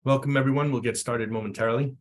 Welcome, everyone. We'll get started momentarily.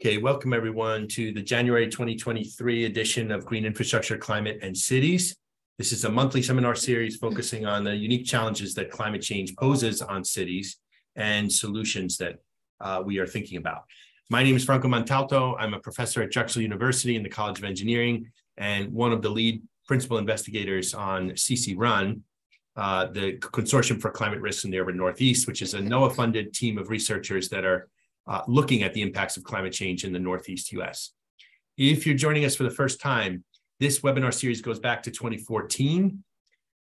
Okay, welcome everyone to the January 2023 edition of Green Infrastructure, Climate, and Cities. This is a monthly seminar series focusing on the unique challenges that climate change poses on cities and solutions that we are thinking about. My name is Franco Montalto. I'm a professor at Drexel University in the College of Engineering and one of the lead principal investigators on CC-RUN, the Consortium for Climate Risks in the Urban Northeast, which is a NOAA-funded team of researchers that are looking at the impacts of climate change in the Northeast US. If you're joining us for the first time, this webinar series goes back to 2014.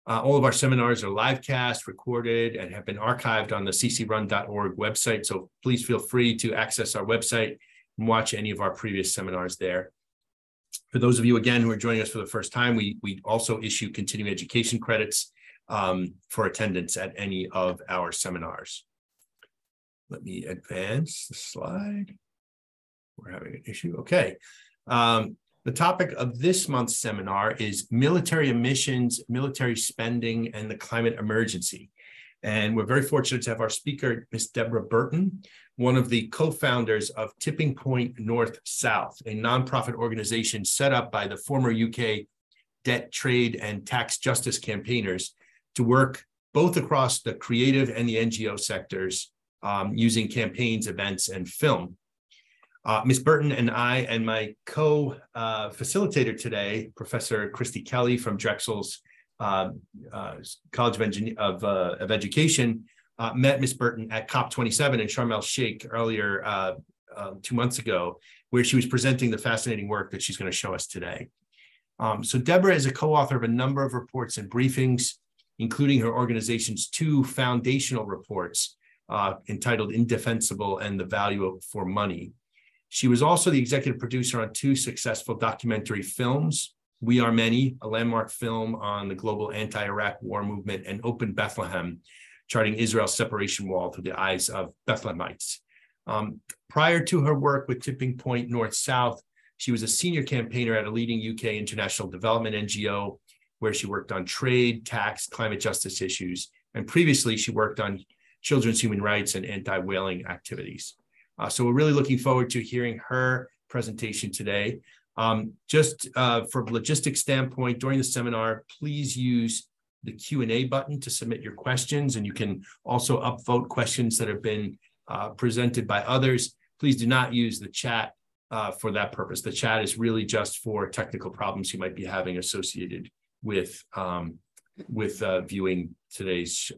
All of our seminars are live cast, recorded, and have been archived on the ccrun.org website. So please feel free to access our website and watch any of our previous seminars there. For those of you, again, who are joining us for the first time, we also issue continuing education credits for attendance at any of our seminars. Let me advance the slide. We're having an issue. Okay. The topic of this month's seminar is military emissions, military spending, and the climate emergency. And we're very fortunate to have our speaker, Ms. Deborah Burton, one of the co-founders of Tipping Point North-South, a nonprofit organization set up by the former UK debt, trade, and tax justice campaigners to work both across the creative and the NGO sectors using campaigns, events, and film. Ms. Burton and I and my co-facilitator today, Professor Christy Kelly from Drexel's College of Education, met Ms. Burton at COP27 in Sharm el-Sheikh earlier 2 months ago, where she was presenting the fascinating work that she's going to show us today. So Deborah is a co-author of a number of reports and briefings, including her organization's 2 foundational reports entitled Indefensible and the Value for Money. She was also the executive producer on 2 successful documentary films, We Are Many, a landmark film on the global anti-Iraq war movement, and Open Bethlehem, charting Israel's separation wall through the eyes of Bethlehemites. Prior to her work with Tipping Point North-South, she was a senior campaigner at a leading UK international development NGO, where she worked on trade, tax, climate justice issues. And previously, she worked on children's human rights and anti-whaling activities. So we're really looking forward to hearing her presentation today. Just from a logistics standpoint, during the seminar, please use the Q&A button to submit your questions, and you can also upvote questions that have been presented by others. Please do not use the chat for that purpose. The chat is really just for technical problems you might be having associated with viewing today's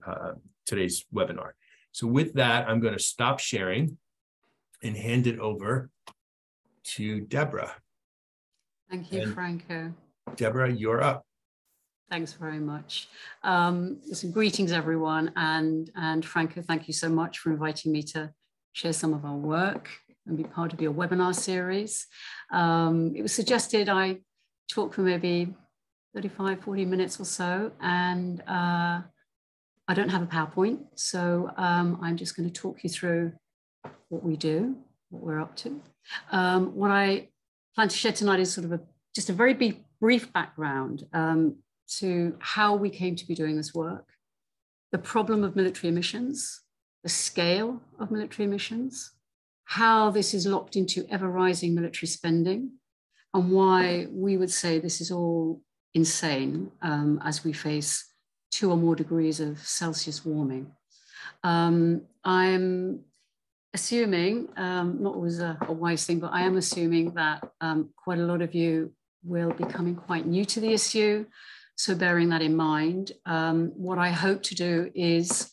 webinar. So with that, I'm going to stop sharing and hand it over to Deborah. Thank you, Franco. Deborah, you're up. Thanks very much. Listen, greetings, everyone. And Franco, thank you so much for inviting me to share some of our work and be part of your webinar series. It was suggested I talk for maybe 35, 40 minutes or so, and I don't have a PowerPoint, so I'm just going to talk you through what we do, what we're up to. What I plan to share tonight is sort of just a very brief background to how we came to be doing this work, the problem of military emissions, the scale of military emissions, how this is locked into ever-rising military spending, and why we would say this is all insane as we face 2 or more degrees of Celsius warming. I'm assuming, not always a wise thing, but I am assuming that quite a lot of you will be becoming quite new to the issue. So bearing that in mind, what I hope to do is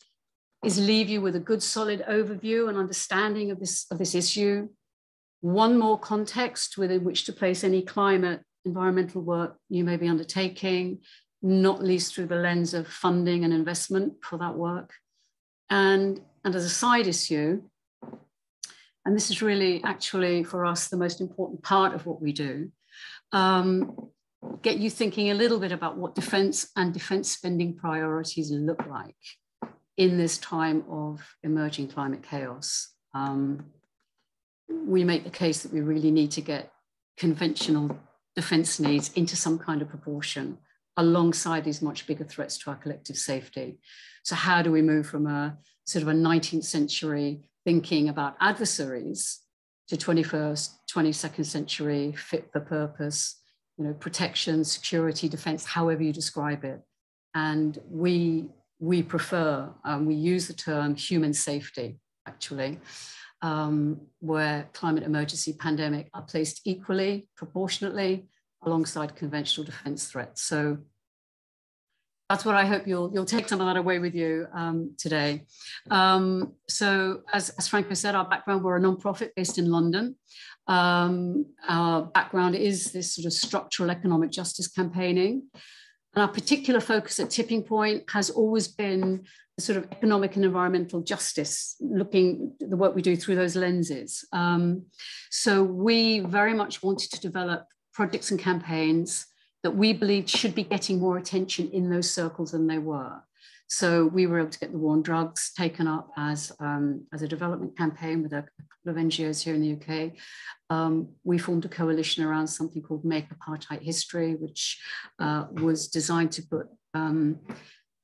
leave you with a good solid overview and understanding of this issue. One more context within which to place any climate environmental work you may be undertaking, not least through the lens of funding and investment for that work. And as a side issue, and this is really actually for us the most important part of what we do, get you thinking a little bit about what defense and defense spending priorities look like in this time of emerging climate chaos. We make the case that we really need to get conventional defense needs into some kind of proportion alongside these much bigger threats to our collective safety. So how do we move from a sort of a 19th century thinking about adversaries to 21st, 22nd century fit for purpose, protection, security, defense, however you describe it. And we prefer, we use the term human safety, actually, where climate emergency, pandemic are placed equally, proportionately, alongside conventional defense threats. So that's what I hope you'll take some of that away with you today. So as Franco said, our background, we're a nonprofit based in London. Our background is this sort of structural economic justice campaigning. And our particular focus at Tipping Point has always been the sort of economic and environmental justice, looking at the work we do through those lenses. So we very much wanted to develop projects and campaigns that we believed should be getting more attention in those circles than they were. So we were able to get the war on drugs taken up as a development campaign with a couple of NGOs here in the UK. We formed a coalition around something called Make Apartheid History, which was designed to put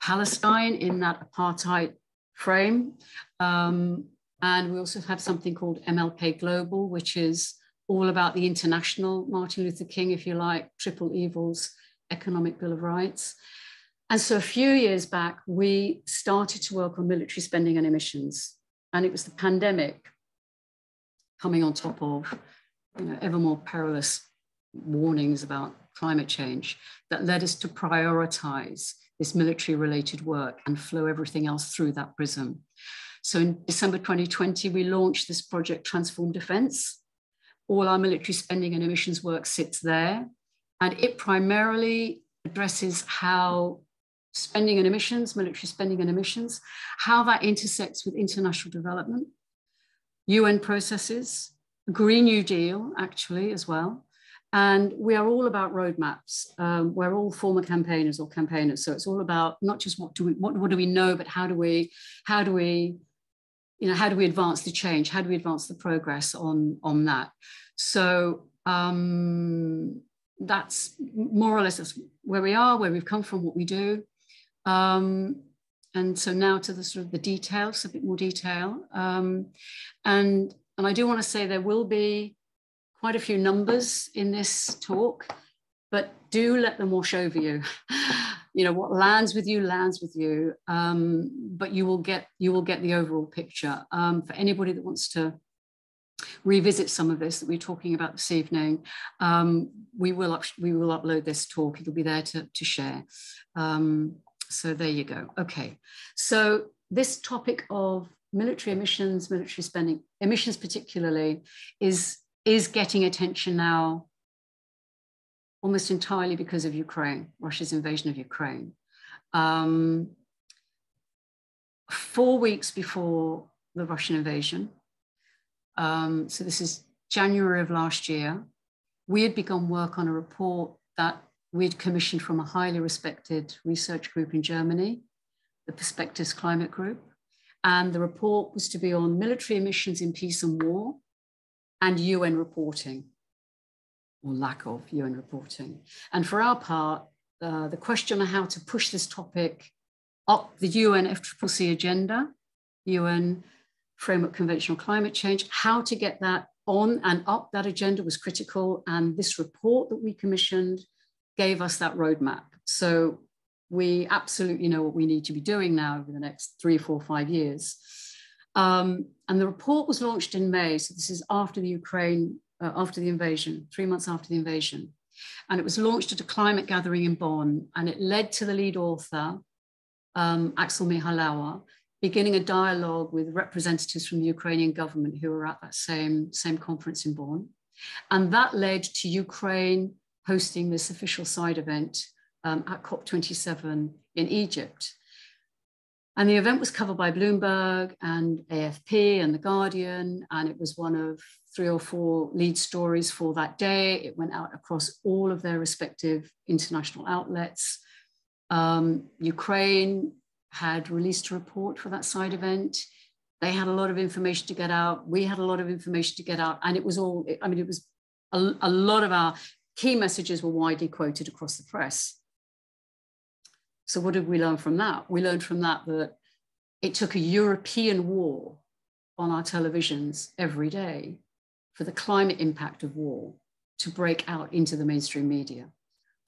Palestine in that apartheid frame. And we also have something called MLK Global, which is all about the international Martin Luther King, if you like, triple evils, economic Bill of Rights. And so a few years back, we started to work on military spending and emissions. And it was the pandemic coming on top of ever more perilous warnings about climate change that led us to prioritize this military-related work and flow everything else through that prism. So in December 2020, we launched this project, Transform Defense. All our military spending and emissions work sits there, and it primarily addresses how spending and emissions, military spending and emissions, how that intersects with international development, UN processes, Green New Deal, actually, as well. And we are all about roadmaps. We're all former campaigners or campaigners. So it's all about not just what do we know, but how do we advance the change? How do we advance the progress on that? So that's more or less where we are, where we've come from, what we do. And so now to the sort of the details, a bit more detail. And I do want to say there will be quite a few numbers in this talk, but do let them wash over you. What lands with you, but you will get the overall picture. For anybody that wants to revisit some of this that we're talking about this evening, we will upload this talk. It'll be there to share. So there you go. Okay, so this topic of military emissions, military spending, emissions particularly, is getting attention now almost entirely because of Ukraine, Russia's invasion of Ukraine. 4 weeks before the Russian invasion, so this is January of last year, we had begun work on a report that we'd commissioned from a highly respected research group in Germany, the Perspectives Climate Group. And the report was to be on military emissions in peace and war and UN reporting, or lack of UN reporting. And for our part, the question on how to push this topic up the UN FCCC agenda, UN Framework Convention on Climate Change, how to get that on and up that agenda was critical. And this report that we commissioned gave us that roadmap. So we absolutely know what we need to be doing now over the next 3, 4, 5 years. And the report was launched in May. So this is after the after the invasion, 3 months after the invasion. And it was launched at a climate gathering in Bonn. And it led to the lead author, Axel Mihalawa, beginning a dialogue with representatives from the Ukrainian government who were at that same conference in Bonn. And that led to Ukraine hosting this official side event at COP27 in Egypt. And the event was covered by Bloomberg and AFP and The Guardian, and it was one of 3 or 4 lead stories for that day. It went out across all of their respective international outlets. Ukraine had released a report for that side event. They had a lot of information to get out. We had a lot of information to get out. And it was all, I mean, it was a lot of our key messages were widely quoted across the press. So what did we learn from that? We learned from that it took a European war on our televisions every day for the climate impact of war to break out into the mainstream media.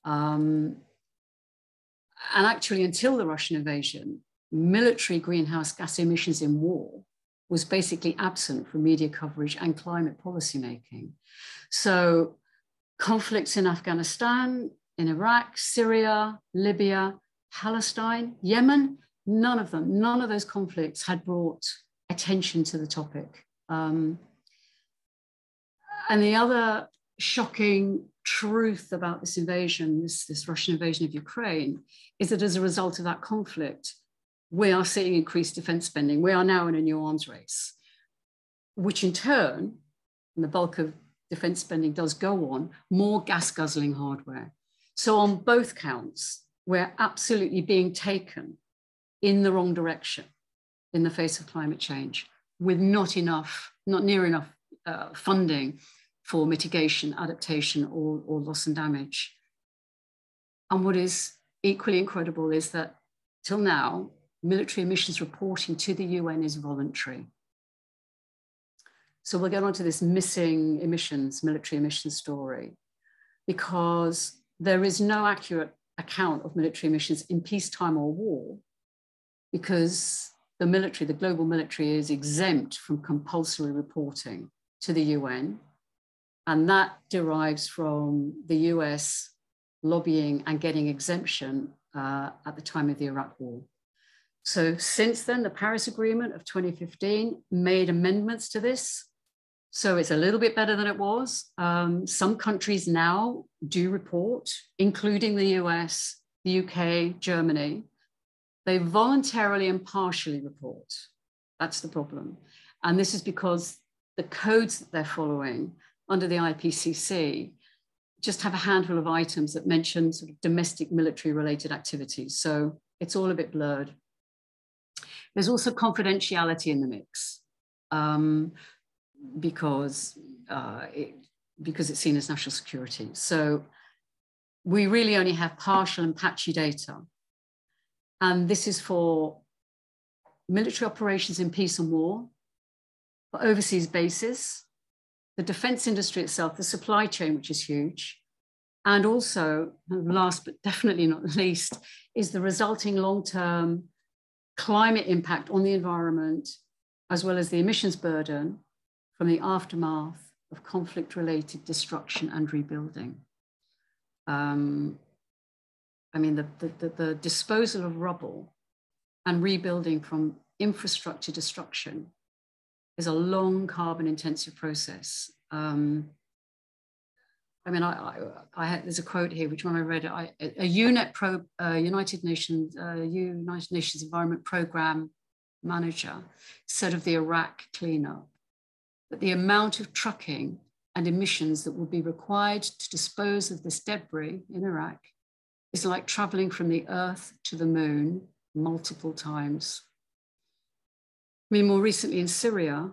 And actually, until the Russian invasion, military greenhouse gas emissions in war was basically absent from media coverage and climate policymaking. So conflicts in Afghanistan, in Iraq, Syria, Libya, Palestine, Yemen, none of those conflicts had brought attention to the topic. And the other shocking truth about this invasion, this Russian invasion of Ukraine, is that as a result of that conflict, we are seeing increased defense spending. We are now in a new arms race, which in turn, and the bulk of defense spending does go on, more gas guzzling hardware. So on both counts, we're absolutely being taken in the wrong direction in the face of climate change with not near enough funding for mitigation, adaptation, or loss and damage. And what is equally incredible is that till now, military emissions reporting to the UN is voluntary. So we'll get onto this missing emissions, military emissions story, because there is no accurate account of military emissions in peacetime or war, because the military, the global military, is exempt from compulsory reporting to the UN. And that derives from the US lobbying and getting exemption at the time of the Iraq War. So since then, the Paris Agreement of 2015 made amendments to this. So it's a little bit better than it was. Some countries now do report, including the US, the UK, Germany. They voluntarily and partially report. That's the problem. And this is because the codes that they're following under the IPCC just have a handful of items that mention sort of domestic military related activities. So it's all a bit blurred. There's also confidentiality in the mix. Because it's seen as national security. So we really only have partial and patchy data. And this is for military operations in peace and war, for overseas bases, the defense industry itself, the supply chain, which is huge. And also, last but definitely not least, is the resulting long-term climate impact on the environment, as well as the emissions burden from the aftermath of conflict-related destruction and rebuilding. I mean, the disposal of rubble and rebuilding from infrastructure destruction is a long carbon-intensive process. I mean, there's a quote here, which when I read it, United Nations Environment Programme manager said of the Iraq cleanup, that the amount of trucking and emissions that will be required to dispose of this debris in Iraq is like traveling from the Earth to the moon multiple times. I mean, more recently in Syria,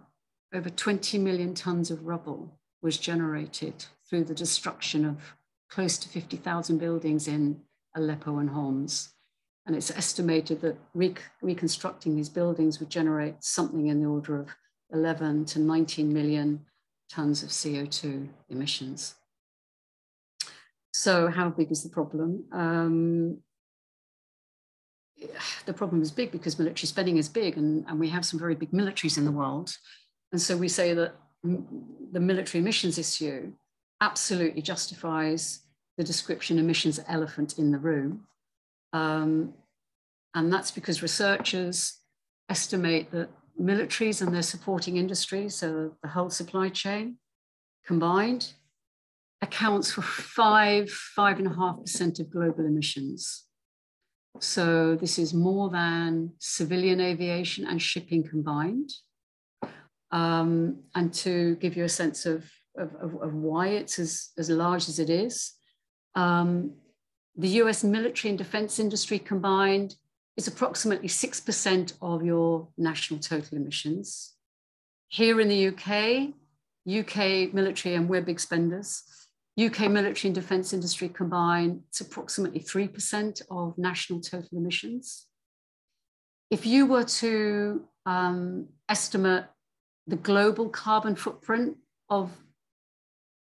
over 20 million tons of rubble was generated through the destruction of close to 50,000 buildings in Aleppo and Homs. And it's estimated that reconstructing these buildings would generate something in the order of 11 to 19 million tons of CO2 emissions. So how big is the problem? The problem is big because military spending is big, and we have some very big militaries in the world. And so we say that the military emissions issue absolutely justifies the description emissions elephant in the room. And that's because researchers estimate that militaries and their supporting industries, so the whole supply chain combined, accounts for 5.5% of global emissions. So this is more than civilian aviation and shipping combined. And to give you a sense of why it's as large as it is, the US military and defense industry combined is approximately 6% of your national total emissions. Here in the UK military, and we're big spenders, UK military and defense industry combined, it's approximately 3% of national total emissions. If you were to estimate the global carbon footprint of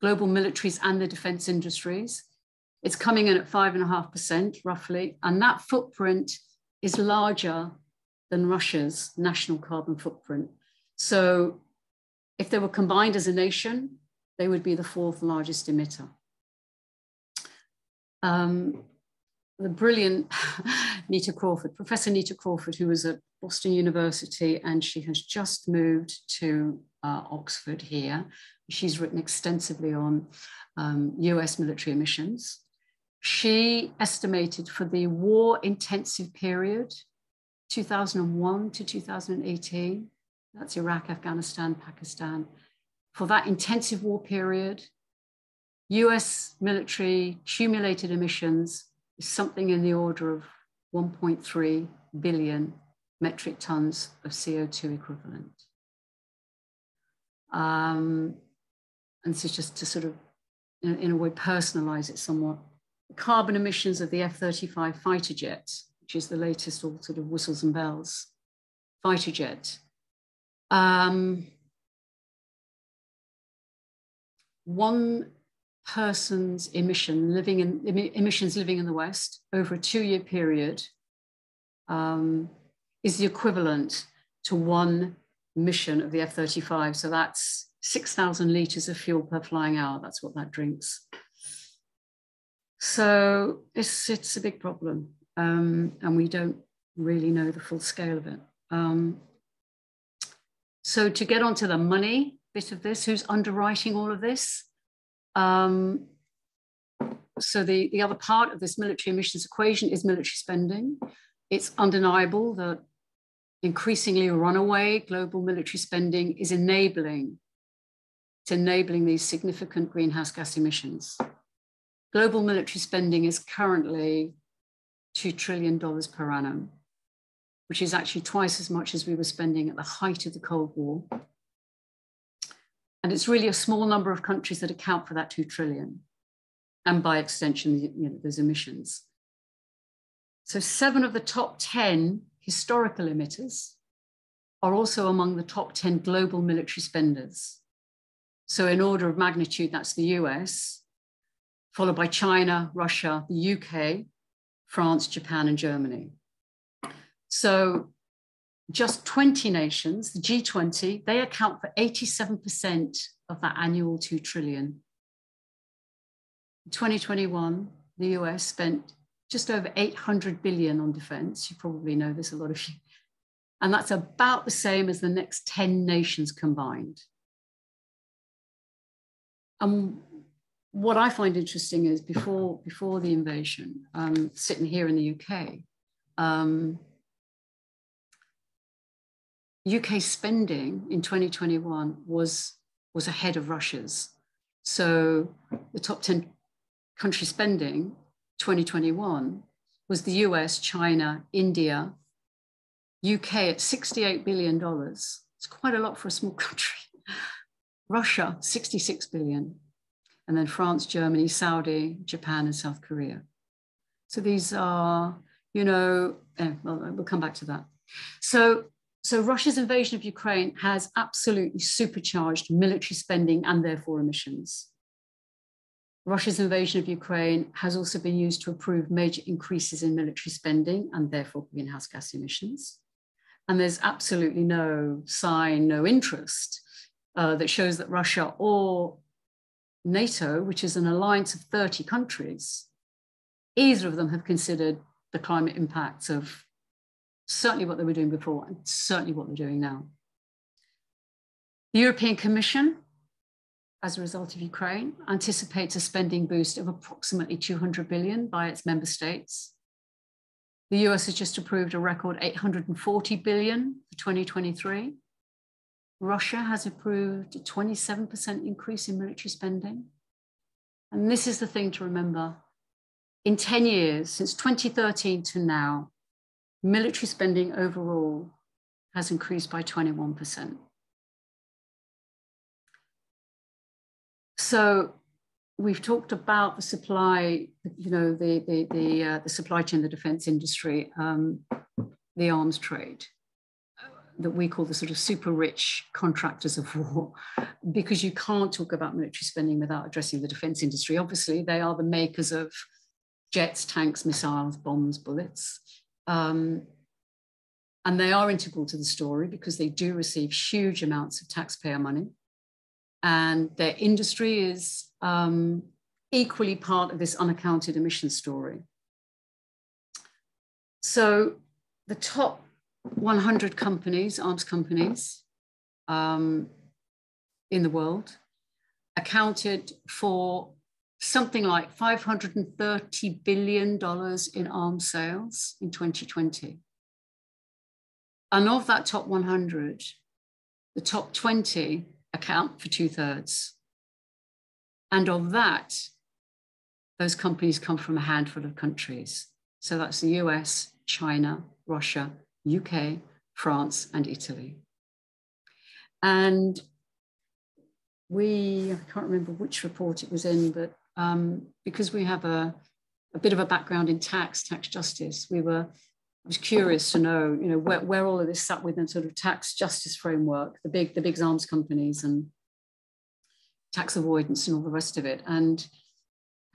global militaries and the defense industries, it's coming in at 5.5% roughly, and that footprint is larger than Russia's national carbon footprint. So if they were combined as a nation, they would be the 4th largest emitter. The brilliant Professor Nita Crawford, who was at Boston University, and she has just moved to Oxford here. She's written extensively on US military emissions. She estimated for the war-intensive period, 2001 to 2018, that's Iraq, Afghanistan, Pakistan. For that intensive war period, US military accumulated emissions is something in the order of 1.3 billion metric tons of CO2 equivalent. And this is just to sort of, in a way, personalize it somewhat. The carbon emissions of the F-35 fighter jet, which is the latest all sort of whistles and bells fighter jet. One person's emissions living in the West over a 2-year period is the equivalent to one mission of the F-35. So that's 6,000 litres of fuel per flying hour. That's what that drinks. So it's a big problem, and we don't really know the full scale of it. So to get onto the money bit of this, who's underwriting all of this? So the other part of this military emissions equation is military spending. It's undeniable that increasingly runaway global military spending is enabling these significant greenhouse gas emissions. Global military spending is currently $2 trillion per annum, which is actually twice as much as we were spending at the height of the Cold War. And it's really a small number of countries that account for that 2 trillion. And by extension, those emissions. So 7 of the top 10 historical emitters are also among the top 10 global military spenders. So in order of magnitude, that's the US, followed by China, Russia, the UK, France, Japan, and Germany. So just 20 nations, the G20, they account for 87% of that annual 2 trillion. In 2021, the US spent just over 800 billion on defense. You probably know this, a lot of you. And that's about the same as the next 10 nations combined. What I find interesting is before the invasion, sitting here in the UK, UK spending in 2021 was ahead of Russia's. So the top 10 country spending 2021 was the US, China, India, UK at $68 billion. It's quite a lot for a small country. Russia, 66 billion. And then France, Germany, Saudi, Japan, and South Korea. So these are, well, we'll come back to that. So Russia's invasion of Ukraine has absolutely supercharged military spending and therefore emissions. Russia's invasion of Ukraine has also been used to approve major increases in military spending and therefore greenhouse gas emissions. And there's absolutely no sign, no interest that shows that Russia or NATO, which is an alliance of 30 countries, either of them have considered the climate impacts of certainly what they were doing before and certainly what they're doing now. The European Commission, as a result of Ukraine, anticipates a spending boost of approximately 200 billion by its member states. The US has just approved a record 840 billion for 2023. Russia has approved a 27% increase in military spending. And this is the thing to remember. In 10 years, since 2013 to now, military spending overall has increased by 21%. So we've talked about the supply, the supply chain, the defense industry, the arms trade that we call the sort of super rich contractors of war, because you can't talk about military spending without addressing the defense industry. Obviously, they are the makers of jets, tanks, missiles, bombs, bullets. And they are integral to the story because they do receive huge amounts of taxpayer money. And their industry is equally part of this unaccounted emissions story. So the top 100 companies, arms companies in the world, accounted for something like $530 billion in arms sales in 2020. And of that top 100, the top 20 account for 2/3. And of that, those companies come from a handful of countries. So that's the US, China, Russia, UK, France, and Italy. And I can't remember which report it was in, but because we have a bit of a background in tax justice, I was curious to know, where all of this sat within sort of tax justice framework, the big arms companies and tax avoidance and all the rest of it. And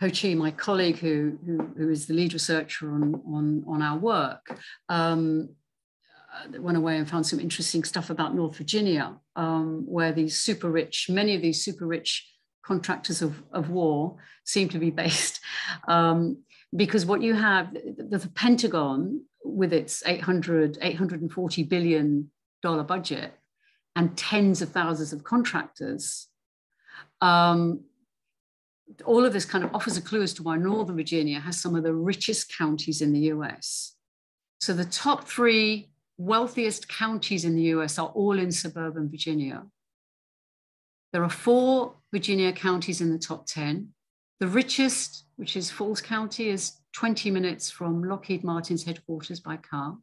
Ho Chi, my colleague who is the lead researcher on our work, went away and found some interesting stuff about North Virginia, where many of these super rich contractors of war seem to be based. Because what you have, the Pentagon, with its $840 billion budget and tens of thousands of contractors, all of this kind of offers a clue as to why Northern Virginia has some of the richest counties in the US. So the top 3 wealthiest counties in the US are all in suburban Virginia. There are 4 Virginia counties in the top 10. The richest, which is Falls County, is 20 minutes from Lockheed Martin's headquarters by car.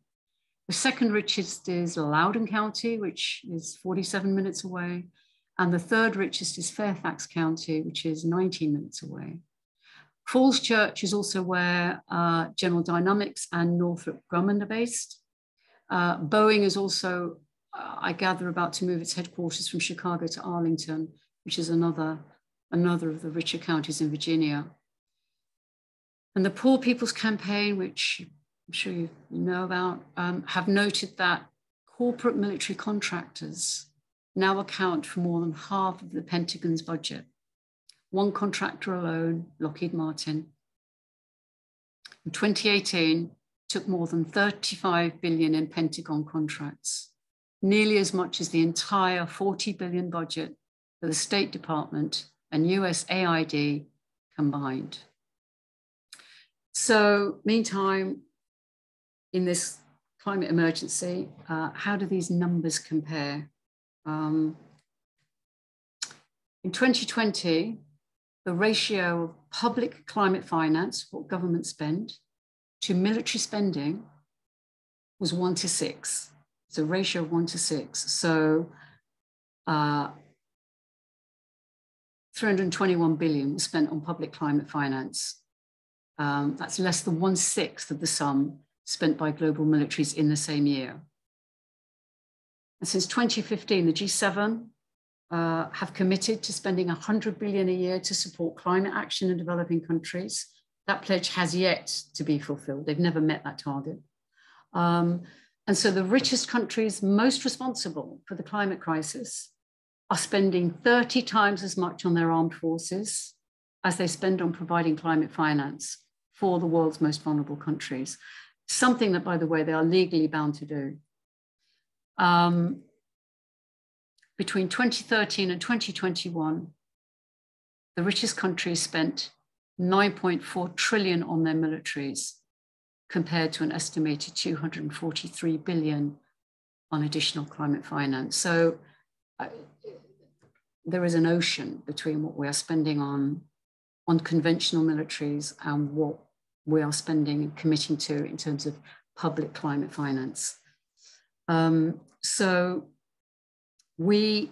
The second richest is Loudoun County, which is 47 minutes away. And the third richest is Fairfax County, which is 19 minutes away. Falls Church is also where General Dynamics and Northrop Grumman are based. Boeing is also, I gather, about to move its headquarters from Chicago to Arlington, which is another of the richer counties in Virginia. And the Poor People's Campaign, which I'm sure you know about, have noted that corporate military contractors now account for more than half of the Pentagon's budget. One contractor alone, Lockheed Martin, in 2018, took more than $35 billion in Pentagon contracts, nearly as much as the entire $40 billion budget for the State Department and USAID combined. So meantime, in this climate emergency, how do these numbers compare? In 2020, the ratio of public climate finance, what governments spend, to military spending was 1:6. It's a ratio of 1:6. So 321 billion was spent on public climate finance. That's less than 1/6 of the sum spent by global militaries in the same year. And since 2015, the G7 have committed to spending 100 billion a year to support climate action in developing countries. That pledge has yet to be fulfilled. They've never met that target. And so the richest countries most responsible for the climate crisis are spending 30 times as much on their armed forces as they spend on providing climate finance for the world's most vulnerable countries. Something that, by the way, they are legally bound to do. Between 2013 and 2021, the richest countries spent 9.4 trillion on their militaries, compared to an estimated 243 billion on additional climate finance. So there is an ocean between what we are spending on conventional militaries and what we are spending and committing to in terms of public climate finance. So to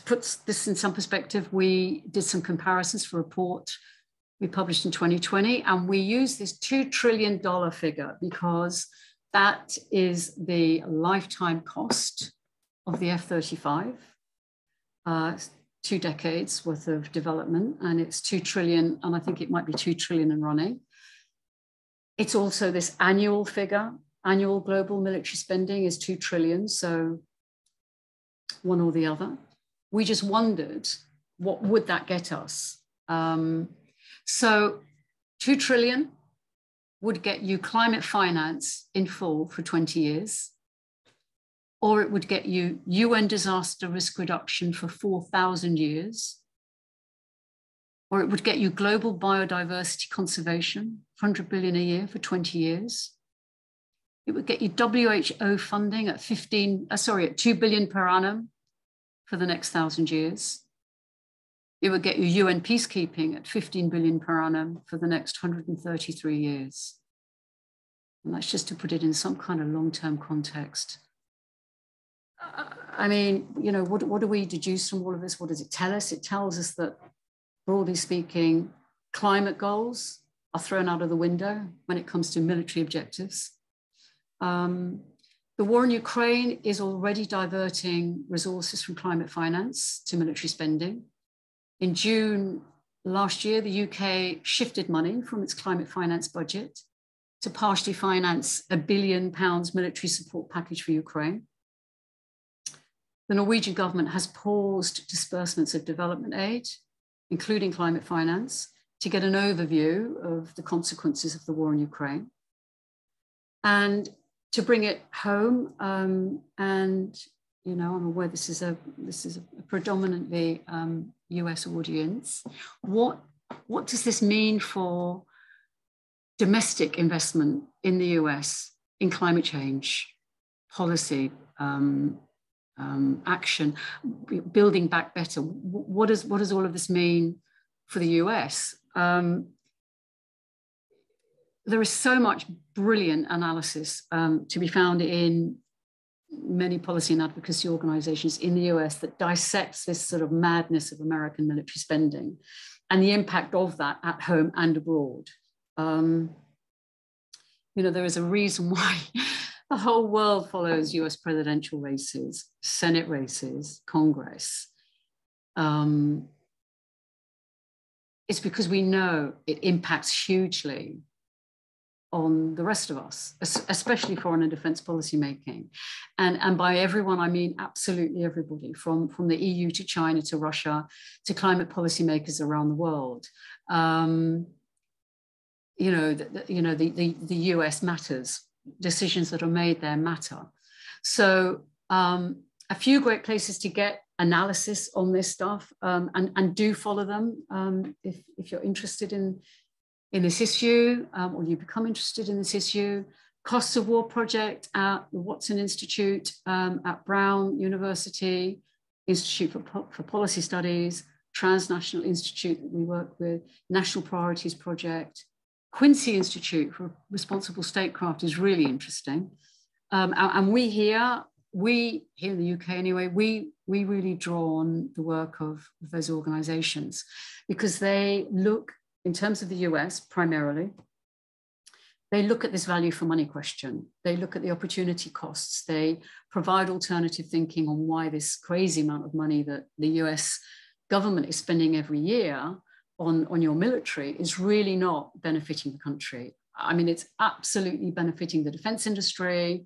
put this in some perspective, we did some comparisons for a report we published in 2020, and we use this $2 trillion figure because that is the lifetime cost of the F-35, 2 decades worth of development, and it's 2 trillion, and I think it might be 2 trillion and running. It's also this annual figure. Annual global military spending is 2 trillion, so one or the other. We just wondered, what would that get us? So 2 trillion would get you climate finance in full for 20 years, or it would get you UN disaster risk reduction for 4,000 years, or it would get you global biodiversity conservation, 100 billion a year for 20 years. It would get you WHO funding at 2 billion per annum for the next 1,000 years. It would get you UN peacekeeping at 15 billion per annum for the next 133 years. And that's just to put it in some kind of long-term context. I mean, you know, what do we deduce from all of this? What does it tell us? It tells us that, broadly speaking, climate goals are thrown out of the window when it comes to military objectives. The war in Ukraine is already diverting resources from climate finance to military spending. In June last year, the UK shifted money from its climate finance budget to partially finance a £1 billion military support package for Ukraine. The Norwegian government has paused disbursements of development aid, including climate finance, to get an overview of the consequences of the war in Ukraine. And to bring it home, and you know, I'm aware this is a predominantly US audience. What does this mean for domestic investment in the US in climate change policy, action, building back better? What does all of this mean for the US? There is so much brilliant analysis to be found in many policy and advocacy organizations in the US that dissects this sort of madness of American military spending and the impact of that at home and abroad. You know, there is a reason why the whole world follows US presidential races, Senate races, Congress. It's because we know it impacts hugely on the rest of us, especially foreign and defense policy making. And by everyone, I mean absolutely everybody, from the EU to China to Russia to climate policymakers around the world. The US matters. Decisions that are made there matter. So a few great places to get analysis on this stuff, and do follow them if you're interested in this issue, or you become interested in this issue. Costs of War project at the Watson Institute, at Brown University, Institute for Policy Studies, Transnational Institute that we work with, National Priorities Project, Quincy Institute for Responsible Statecraft is really interesting. And we here in the UK anyway, we really draw on the work of those organizations because they look, in terms of the US primarily, they look at this value for money question. They look at the opportunity costs. They provide alternative thinking on why this crazy amount of money that the US government is spending every year on your military is really not benefiting the country. I mean, it's absolutely benefiting the defense industry,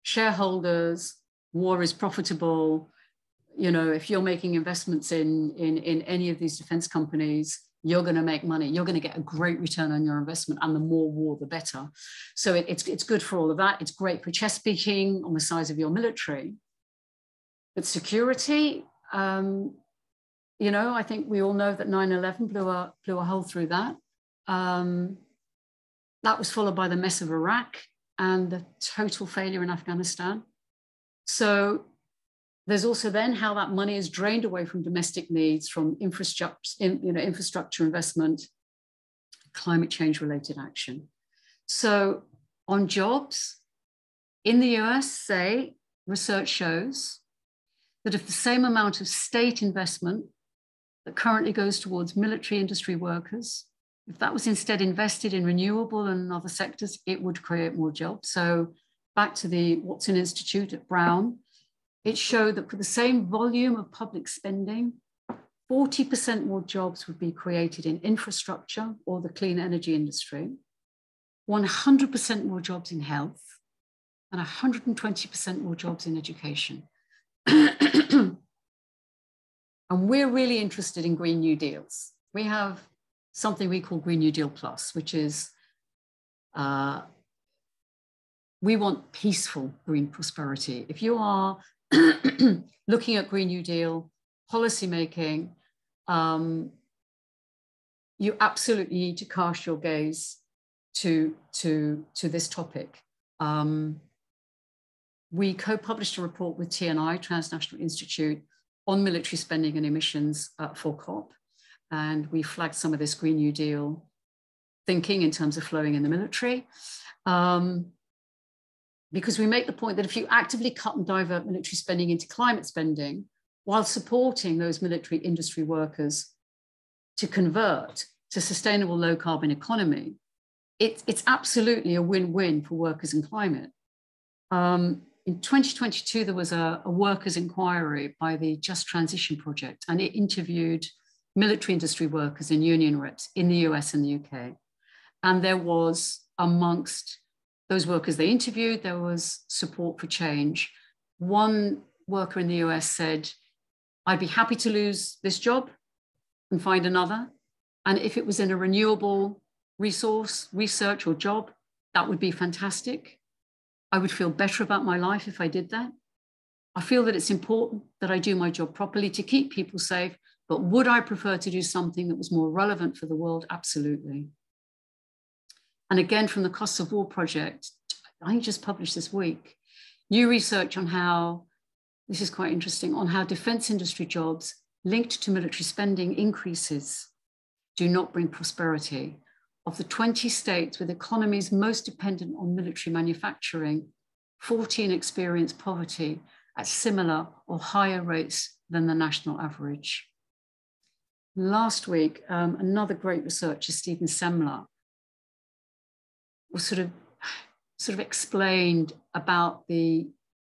shareholders. War is profitable. You know, if you're making investments in any of these defense companies, you're going to make money. You're going to get a great return on your investment, and the more war, the better. So it's good for all of that. It's great for chess speaking on the size of your military. But security, you know, I think we all know that 9/11 blew a hole through that. That was followed by the mess of Iraq and the total failure in Afghanistan. So there's also then how that money is drained away from domestic needs, from infrastructure investment, climate change related action. So on jobs, in the US, say, research shows that if the same amount of state investment that currently goes towards military industry workers, if that was instead invested in renewable and other sectors, it would create more jobs. So back to the Watson Institute at Brown, it showed that for the same volume of public spending, 40% more jobs would be created in infrastructure or the clean energy industry, 100% more jobs in health, and 120% more jobs in education. And we're really interested in Green New Deals. We have something we call Green New Deal Plus, which is we want peaceful green prosperity. If you are looking at Green New Deal policymaking, you absolutely need to cast your gaze to this topic. We co-published a report with TNI, Transnational Institute, on military spending and emissions for COP. And we flagged some of this Green New Deal thinking in terms of flowing in the military. Because we make the point that if you actively cut and divert military spending into climate spending, while supporting those military industry workers to convert to sustainable low carbon economy, it's absolutely a win-win for workers and climate. In 2022, there was a workers' inquiry by the Just Transition Project, and it interviewed military industry workers and union reps in the US and the UK. And there was, amongst those workers they interviewed, there was support for change. One worker in the US said, I'd be happy to lose this job and find another. And if it was in a renewable resource, research or job, that would be fantastic. I would feel better about my life if I did that. I feel that it's important that I do my job properly to keep people safe, but would I prefer to do something that was more relevant for the world? Absolutely. And again, from the Costs of War project, I think just published this week, new research on how, this is quite interesting, on how defense industry jobs linked to military spending increases do not bring prosperity. Of the 20 states with economies most dependent on military manufacturing, 14 experience poverty at similar or higher rates than the national average. Last week, another great researcher, Stephen Semler, was sort of explained about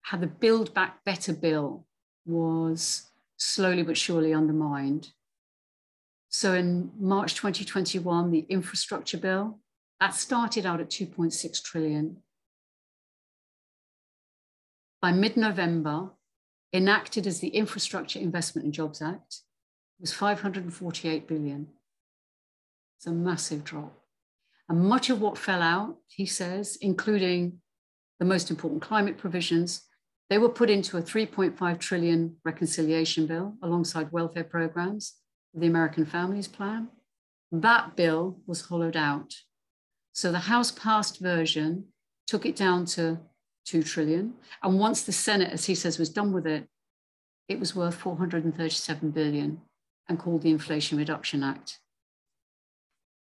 how the Build Back Better bill was slowly but surely undermined. So in March 2021, the infrastructure bill, that started out at 2.6 trillion. By mid-November, enacted as the Infrastructure Investment and Jobs Act, was 548 billion. It's a massive drop. And much of what fell out, he says, including the most important climate provisions, they were put into a 3.5 trillion reconciliation bill alongside welfare programs, the American Families Plan. That bill was hollowed out. So the House passed version took it down to 2 trillion. And once the Senate, as he says, was done with it, it was worth 437 billion and called the Inflation Reduction Act.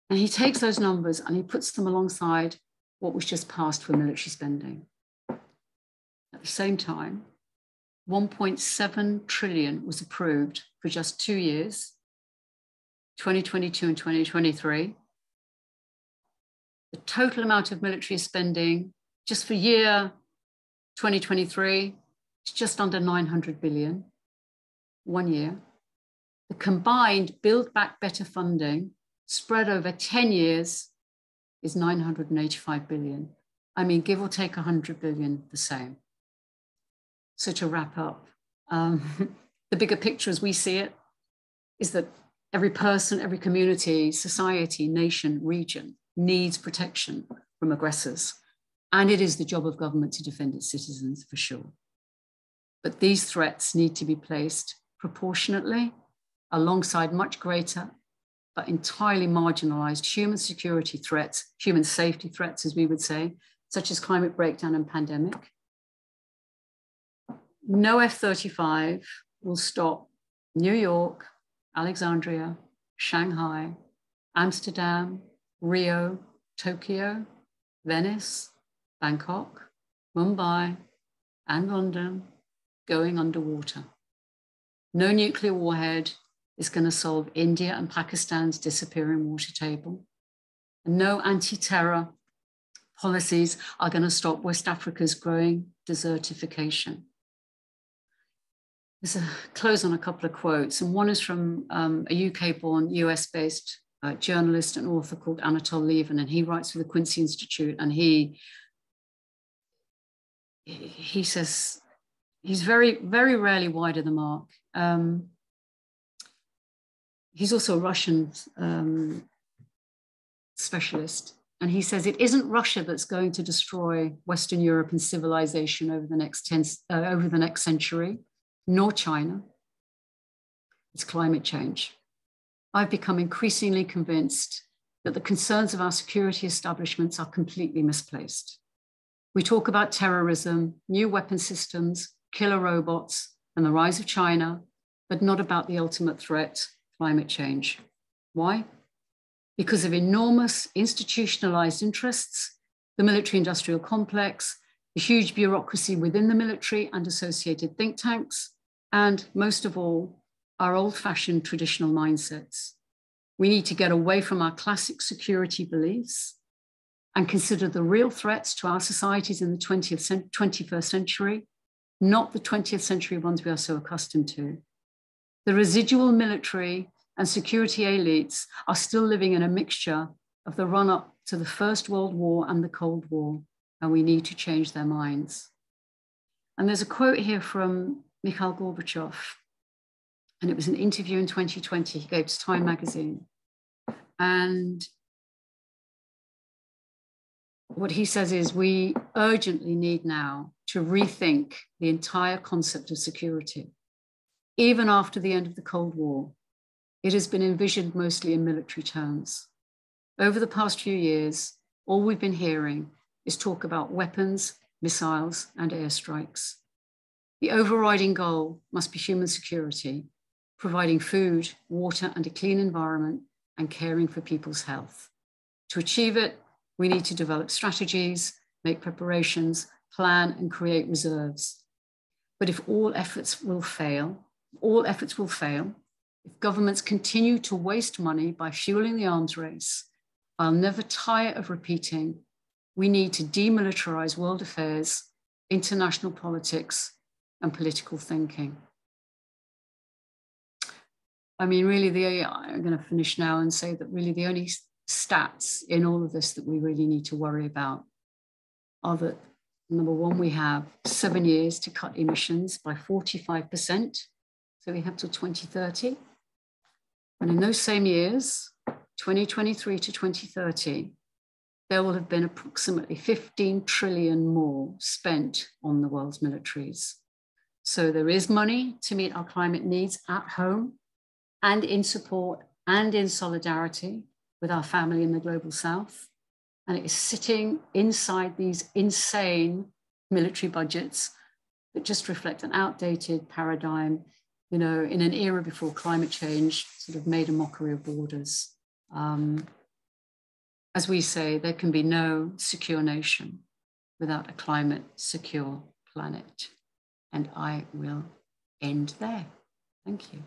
And he takes those numbers and he puts them alongside what was just passed for military spending. At the same time, 1.7 trillion was approved for just 2 years, 2022 and 2023. The total amount of military spending just for year 2023 is just under 900 billion, 1 year. The combined Build Back Better funding spread over 10 years is 985 billion. I mean, give or take 100 billion, the same. So to wrap up, the bigger picture as we see it is that every person, every community, society, nation, region needs protection from aggressors. And it is the job of government to defend its citizens, for sure. But these threats need to be placed proportionately alongside much greater but entirely marginalized human security threats, human safety threats, as we would say, such as climate breakdown and pandemic. No F-35 will stop New York, Alexandria, Shanghai, Amsterdam, Rio, Tokyo, Venice, Bangkok, Mumbai, and London going underwater. No nuclear warhead is going to solve India and Pakistan's disappearing water table. And no anti-terror policies are going to stop West Africa's growing desertification. There's a close on a couple of quotes, and one is from a UK-born, US-based journalist and author called Anatole Lieven, and he writes for the Quincy Institute, and he says he's very, very rarely wide of the mark. He's also a Russian specialist, and he says it isn't Russia that's going to destroy Western Europe and civilization over the next century, nor China. It's climate change. I've become increasingly convinced that the concerns of our security establishments are completely misplaced. We talk about terrorism, new weapon systems, killer robots, and the rise of China, but not about the ultimate threat, climate change. Why? Because of enormous institutionalized interests, the military-industrial complex, the huge bureaucracy within the military and associated think tanks, and most of all, our old-fashioned traditional mindsets. We need to get away from our classic security beliefs and consider the real threats to our societies in the 21st century, not the 20th century ones we are so accustomed to. The residual military and security elites are still living in a mixture of the run-up to the First World War and the Cold War, and we need to change their minds. And there's a quote here from Mikhail Gorbachev, and it was an interview in 2020 he gave to Time magazine. And what he says is, we urgently need now to rethink the entire concept of security. Even after the end of the Cold War, it has been envisioned mostly in military terms. Over the past few years, all we've been hearing is talk about weapons, missiles, and airstrikes. The overriding goal must be human security, providing food, water, and a clean environment, and caring for people's health. To achieve it, we need to develop strategies, make preparations, plan, and create reserves. But if all efforts will fail, if governments continue to waste money by fueling the arms race, I'll never tire of repeating, we need to demilitarize world affairs, international politics, and political thinking. I mean, really, I'm going to finish now and say that really the only stats in all of this that we really need to worry about are that, number one, we have 7 years to cut emissions by 45%. So we have till 2030. And in those same years, 2023 to 2030, there will have been approximately 15 trillion more spent on the world's militaries. So there is money to meet our climate needs at home and in support and in solidarity with our family in the global south. And it is sitting inside these insane military budgets that just reflect an outdated paradigm, you know, in an era before climate change sort of made a mockery of borders. As we say, there can be no secure nation without a climate secure planet. And I will end there. Thank you.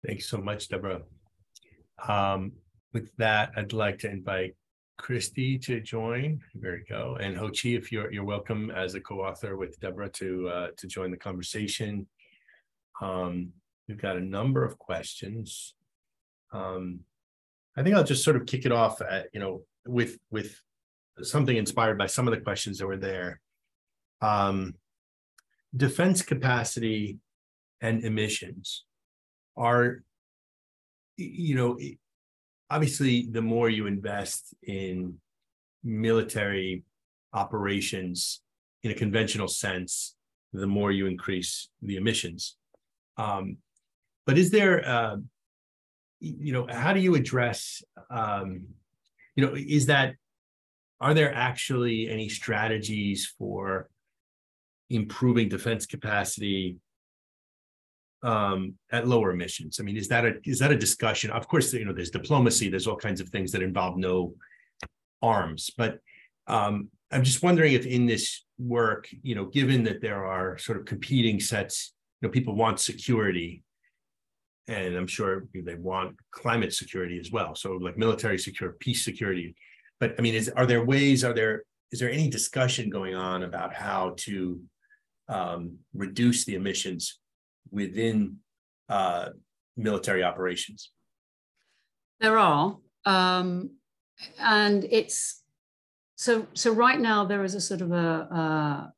Thanks so much, Deborah. With that, I'd like to invite Christy to join. There we go. And Ho Chi, if you're welcome as a co-author with Deborah to join the conversation. We've got a number of questions. I think I'll just sort of kick it off at, with something inspired by some of the questions that were there. Defense capacity and emissions are, obviously, the more you invest in military operations in a conventional sense, the more you increase the emissions. But is there, how do you address, are there actually any strategies for improving defense capacity at lower emissions? I mean, is that a discussion? Of course, there's diplomacy, there's all kinds of things that involve no arms, but I'm just wondering if in this work, given that there are sort of competing sets, people want security, and I'm sure they want climate security as well. So like military security, peace security. But I mean, is there any discussion going on about how to reduce the emissions within military operations? There are, and it's so right now there is a sort of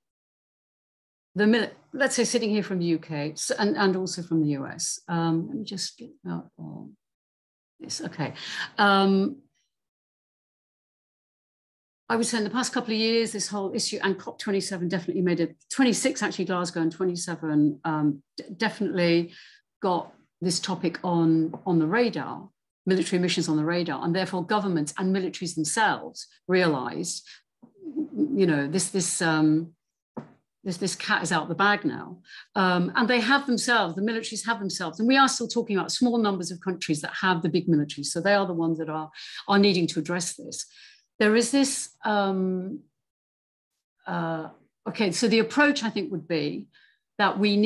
let's say sitting here from the UK and also from the US. Let me just get out all this. Okay. I would say in the past couple of years, this whole issue, and COP27 definitely made it, 26 actually Glasgow and 27 definitely got this topic on the radar, military emissions on the radar, and therefore governments and militaries themselves realized, this cat is out the bag now. And they have themselves, the militaries have themselves, and we are still talking about small numbers of countries that have the big militaries. So they are the ones that are needing to address this. There is this, okay, so the approach I think would be that we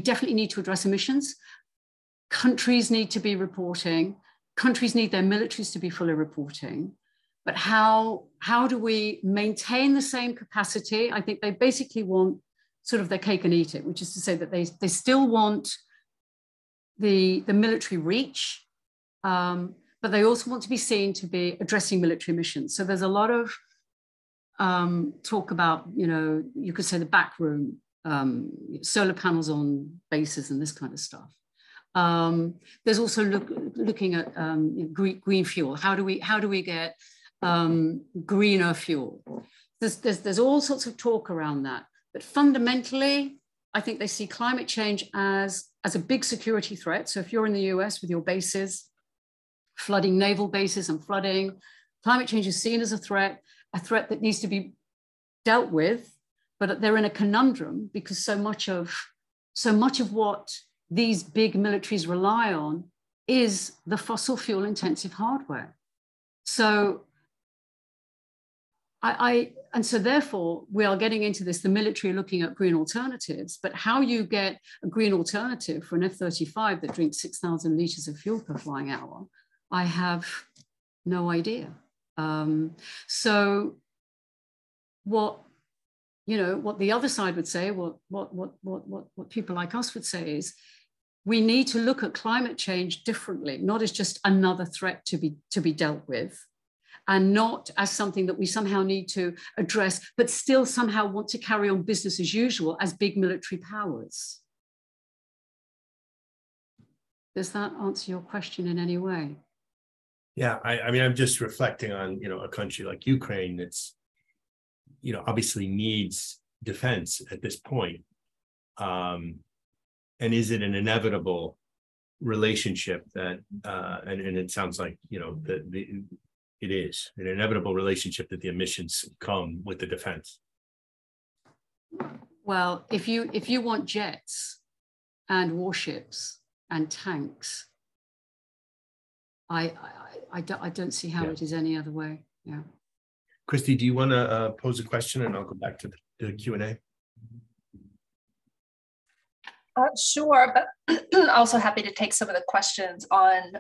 definitely need to address emissions. Countries need to be reporting, countries need their militaries to be fully reporting, but how do we maintain the same capacity? I think they basically want sort of their cake and eat it, which is to say that they still want the military reach, but they also want to be seen to be addressing military missions. So there's a lot of talk about, you could say the back room, solar panels on bases and this kind of stuff. There's also looking at green fuel. How do we get greener fuel? There's all sorts of talk around that. But fundamentally, I think they see climate change as a big security threat. So if you're in the US with your bases, flooding naval bases and flooding, climate change is seen as a threat that needs to be dealt with, but they're in a conundrum because so much of what these big militaries rely on is the fossil fuel intensive hardware. So and so therefore we are getting into this, the military are looking at green alternatives, but how you get a green alternative for an F-35 that drinks 6,000 liters of fuel per flying hour, I have no idea. So what the other side would say, what people like us would say is, we need to look at climate change differently, not as just another threat to be dealt with, and not as something that we somehow need to address, but still somehow want to carry on business as usual as big military powers. Does that answer your question in any way? Yeah, I mean, I'm just reflecting on, a country like Ukraine that's, obviously needs defense at this point. And is it an inevitable relationship that, and it sounds like, it is an inevitable relationship that the emissions come with the defense? Well, if you want jets and warships and tanks, I don't see how it is any other way. Yeah. Christy, do you want to pose a question, and I'll go back to the Q&A? Sure, but also happy to take some of the questions on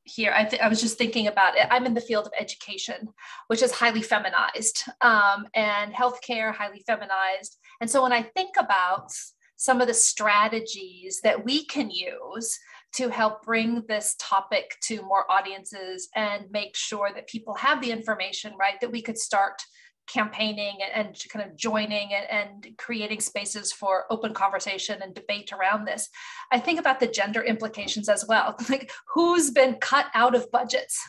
here. I was just thinking about it. I'm in the field of education, which is highly feminized, and healthcare highly feminized. And so when I think about some of the strategies that we can use to help bring this topic to more audiences and make sure that people have the information, right, that we could start campaigning and kind of joining and creating spaces for open conversation and debate around this. I think about the gender implications as well. Like, who's been cut out of budgets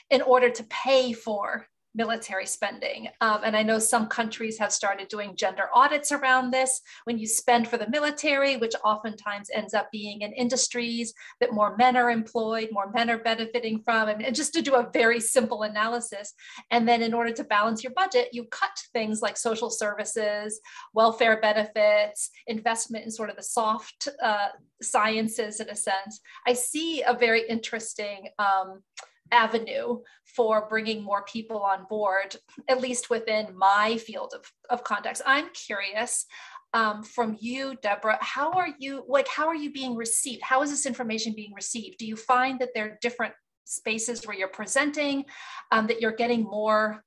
in order to pay for military spending? And I know some countries have started doing gender audits around this. When you spend for the military, which oftentimes ends up being in industries that more men are employed, more men are benefiting from, and just to do a very simple analysis. And then in order to balance your budget, you cut things like social services, welfare benefits, investment in sort of the soft sciences in a sense. I see a very interesting avenue for bringing more people on board, at least within my field of context. I'm curious from you, Deborah, how are you being received? How is this information being received? Do you find that there are different spaces where you're presenting, that you're getting more,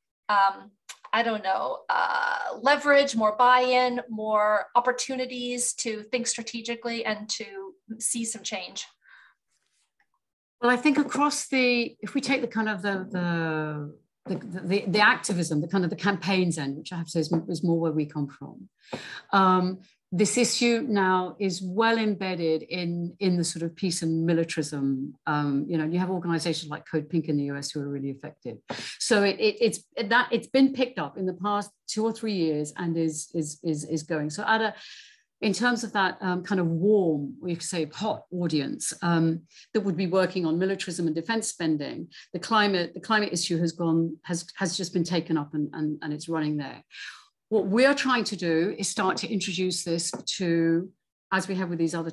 leverage, more buy-in, more opportunities to think strategically and to see some change? Well, I think if we take the kind of the activism, the kind of the campaigns end, which I have to say is more where we come from, this issue now is well embedded in the sort of peace and militarism. You have organizations like Code Pink in the US who are really effective. So it's been picked up in the past 2 or 3 years and is going. So in terms of that kind of warm, we could say hot audience that would be working on militarism and defense spending, the climate issue has just been taken up and it's running there. What we're trying to do is start to introduce this to, as we have with these other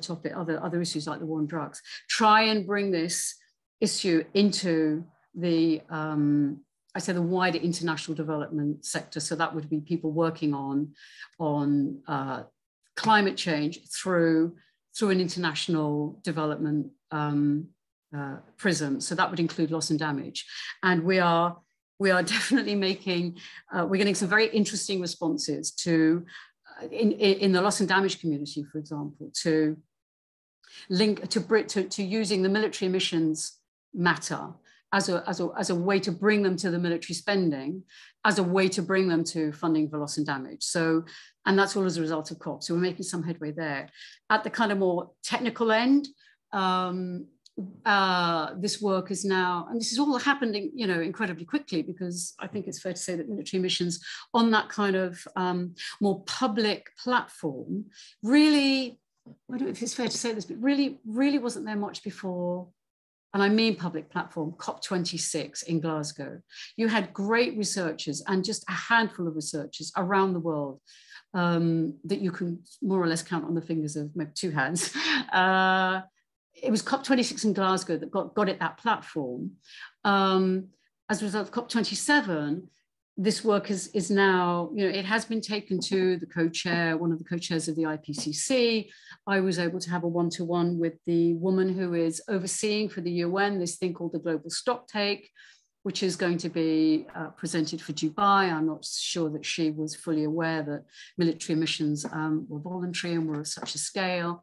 issues like the war on drugs, try and bring this issue into the the wider international development sector. So that would be people working on climate change through an international development prism. So that would include loss and damage. And we are definitely we're getting some very interesting responses to, in the loss and damage community, for example, to using the military emissions matter as a way to bring them to the military spending, as a way to bring them to funding for loss and damage. So, and that's all as a result of COP. So we're making some headway there. At the kind of more technical end, this work is now, and this is all happening, incredibly quickly, because I think it's fair to say that military emissions on that kind of more public platform really, I don't know if it's fair to say this, but really wasn't there much before. And I mean public platform, COP26 in Glasgow. You had great researchers and just a handful of researchers around the world that you can more or less count on the fingers of maybe 2 hands. It was COP26 in Glasgow that got it that platform. As a result of COP27, this work is now, it has been taken to the co-chair, one of the co-chairs of the IPCC. I was able to have a one-to-one with the woman who is overseeing for the UN this thing called the Global Stocktake, which is going to be presented for Dubai. I'm not sure that she was fully aware that military emissions were voluntary and were of such a scale.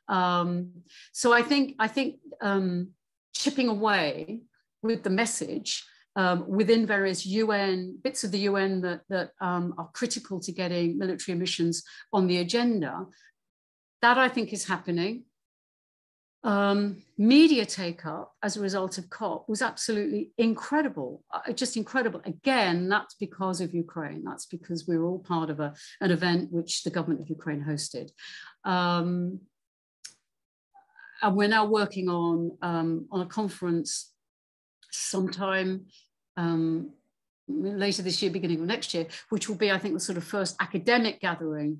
So I think chipping away with the message within various bits of the UN that are critical to getting military emissions on the agenda, that I think is happening. Media take-up as a result of COP was absolutely incredible, just incredible. Again, that's because of Ukraine. That's because we were all part of an event which the government of Ukraine hosted. And we're now working on a conference sometime later this year, beginning of next year, which will be, I think, the sort of first academic gathering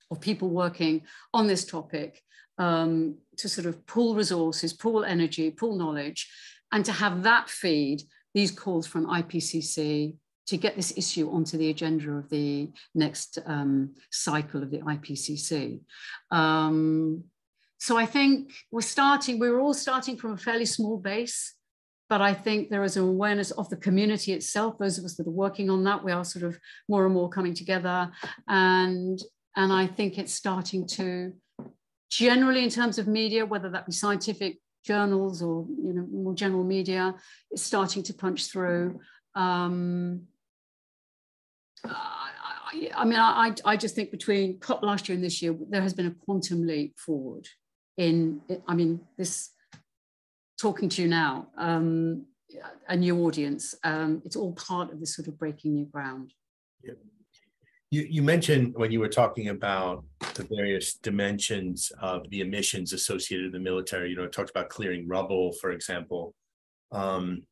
of people working on this topic, to sort of pool resources, pool energy, pool knowledge, and to have that feed these calls from IPCC, get this issue onto the agenda of the next cycle of the IPCC. So I think we're all starting from a fairly small base, but I think there is an awareness of the community itself. Those of us that are working on that, we are sort of more and more coming together. And I think it's starting to, generally in terms of media, whether that be scientific journals or more general media, it's starting to punch through. I just think between COP last year and this year, there has been a quantum leap forward this talking to you now, a new audience, it's all part of this sort of breaking new ground. Yeah. You mentioned when you were talking about the various dimensions of the emissions associated with the military, it talked about clearing rubble, for example. And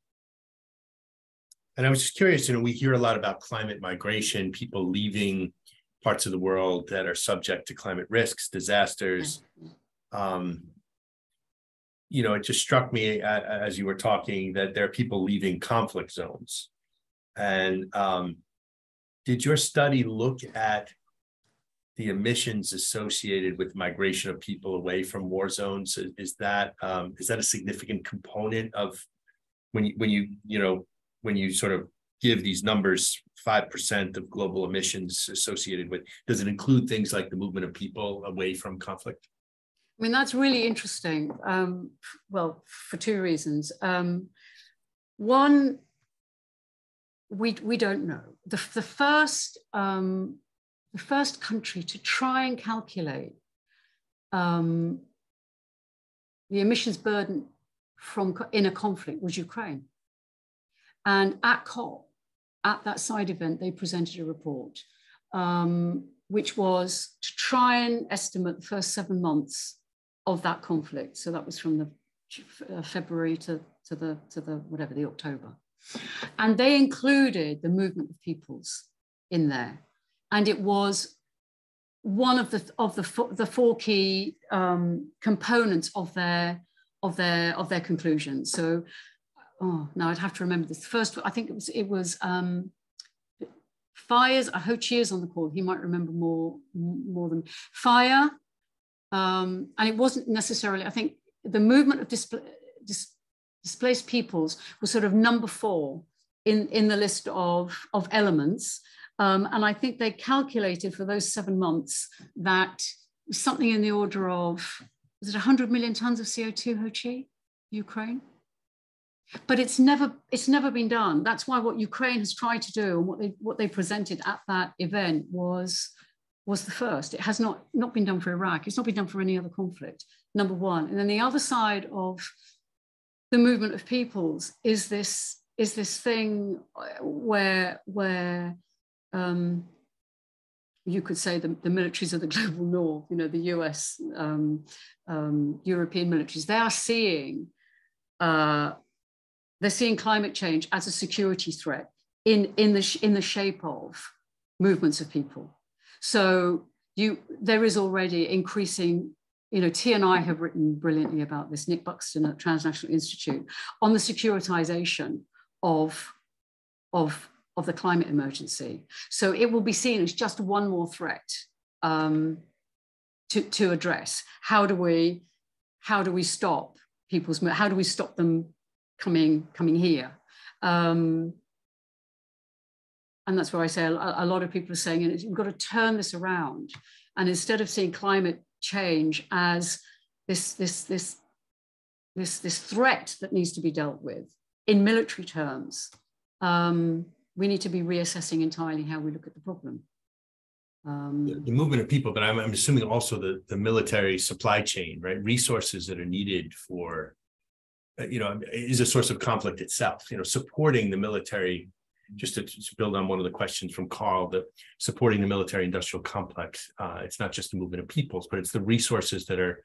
I was just curious, we hear a lot about climate migration, people leaving parts of the world that are subject to climate risks, disasters. It just struck me as you were talking that there are people leaving conflict zones. And did your study look at the emissions associated with migration of people away from war zones? Is that a significant component of when you sort of give these numbers, 5% of global emissions associated with, does it include things like the movement of people away from conflict? I mean, that's really interesting. Well, for two reasons. One, we don't know. The first country to try and calculate the emissions burden in a conflict was Ukraine. And at COP, at that side event, they presented a report, which was to try and estimate the first 7 months of that conflict. So that was from the February to the October. And they included the movement of peoples in there. And it was one of the four key components of their conclusions. So, now I'd have to remember this. First, I think it was fires. I hope Chi is on the call. He might remember more than fire. And it wasn't necessarily, I think the movement of displaced peoples was sort of number 4 in the list of elements. And I think they calculated for those 7 months that something in the order of, was it 100 million tons of CO2, Ho Chi, Ukraine? But it's never been done. That's why what Ukraine has tried to do and what they presented at that event was the first. It has not been done for Iraq. It's not been done for any other conflict, number one. And then the other side of the movement of peoples is this thing where you could say the militaries of the global north, the US, European militaries, they are seeing climate change as a security threat in the shape of movements of people. So there is already increasing, T&I have written brilliantly about this, Nick Buxton at Transnational Institute, on the securitization of the climate emergency. So it will be seen as just one more threat to address. How do we stop people's, how do we stop them coming here? And that's where I say a lot of people are saying, we've got to turn this around. And instead of seeing climate change as this threat that needs to be dealt with in military terms, we need to be reassessing entirely how we look at the problem. The movement of people, but I'm assuming also the military supply chain, right? Resources that are needed for, is a source of conflict itself. Supporting the military, just to build on one of the questions from Carl, supporting the military industrial complex. It's not just the movement of peoples, but it's the resources that are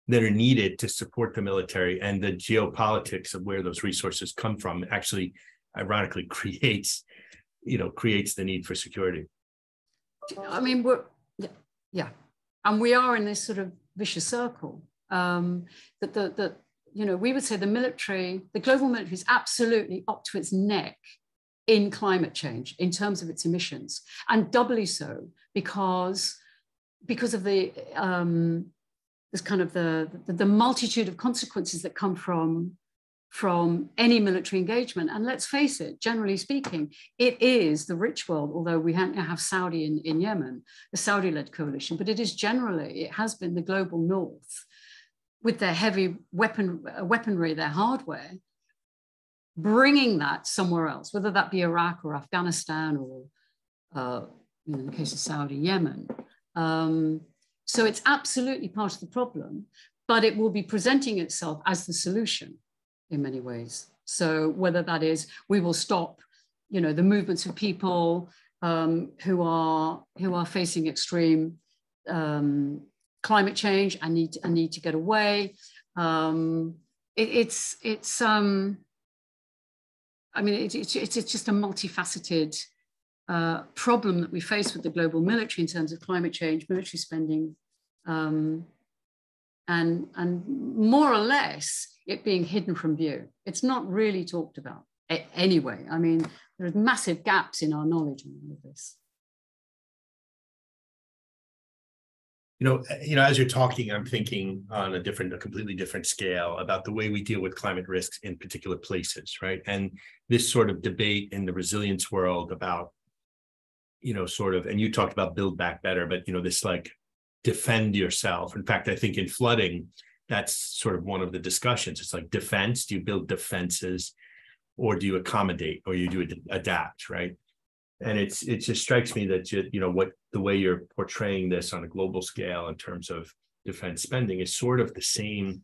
needed to support the military, and the geopolitics of where those resources come from actually, ironically, creates the need for security. I mean, and we are in this sort of vicious circle. We would say the global military is absolutely up to its neck in climate change in terms of its emissions, and doubly so because of the this kind of the multitude of consequences that come from any military engagement. And let's face it, generally speaking, it is the rich world, although we have Saudi in Yemen, the Saudi-led coalition, but it has been the global north with their heavy weaponry, their hardware, bringing that somewhere else, whether that be Iraq or Afghanistan or, in the case of Saudi, Yemen. So it's absolutely part of the problem, but it will be presenting itself as the solution in many ways. So whether that is, we will stop, the movements of people who are facing extreme climate change and need to get away. It's just a multifaceted problem that we face with the global military in terms of climate change, military spending, and more or less it being hidden from view. It's not really talked about anyway. I mean, there are massive gaps in our knowledge on all of this. As you're talking, I'm thinking on a completely different scale about the way we deal with climate risks in particular places, right? And this sort of debate in the resilience world about, and you talked about build back better, but, this like defend yourself. In fact, I think in flooding, that's sort of one of the discussions. It's like defense. Do you build defenses or do you accommodate or you do adapt, right? And it just strikes me that, the way you're portraying this on a global scale in terms of defense spending is sort of the same.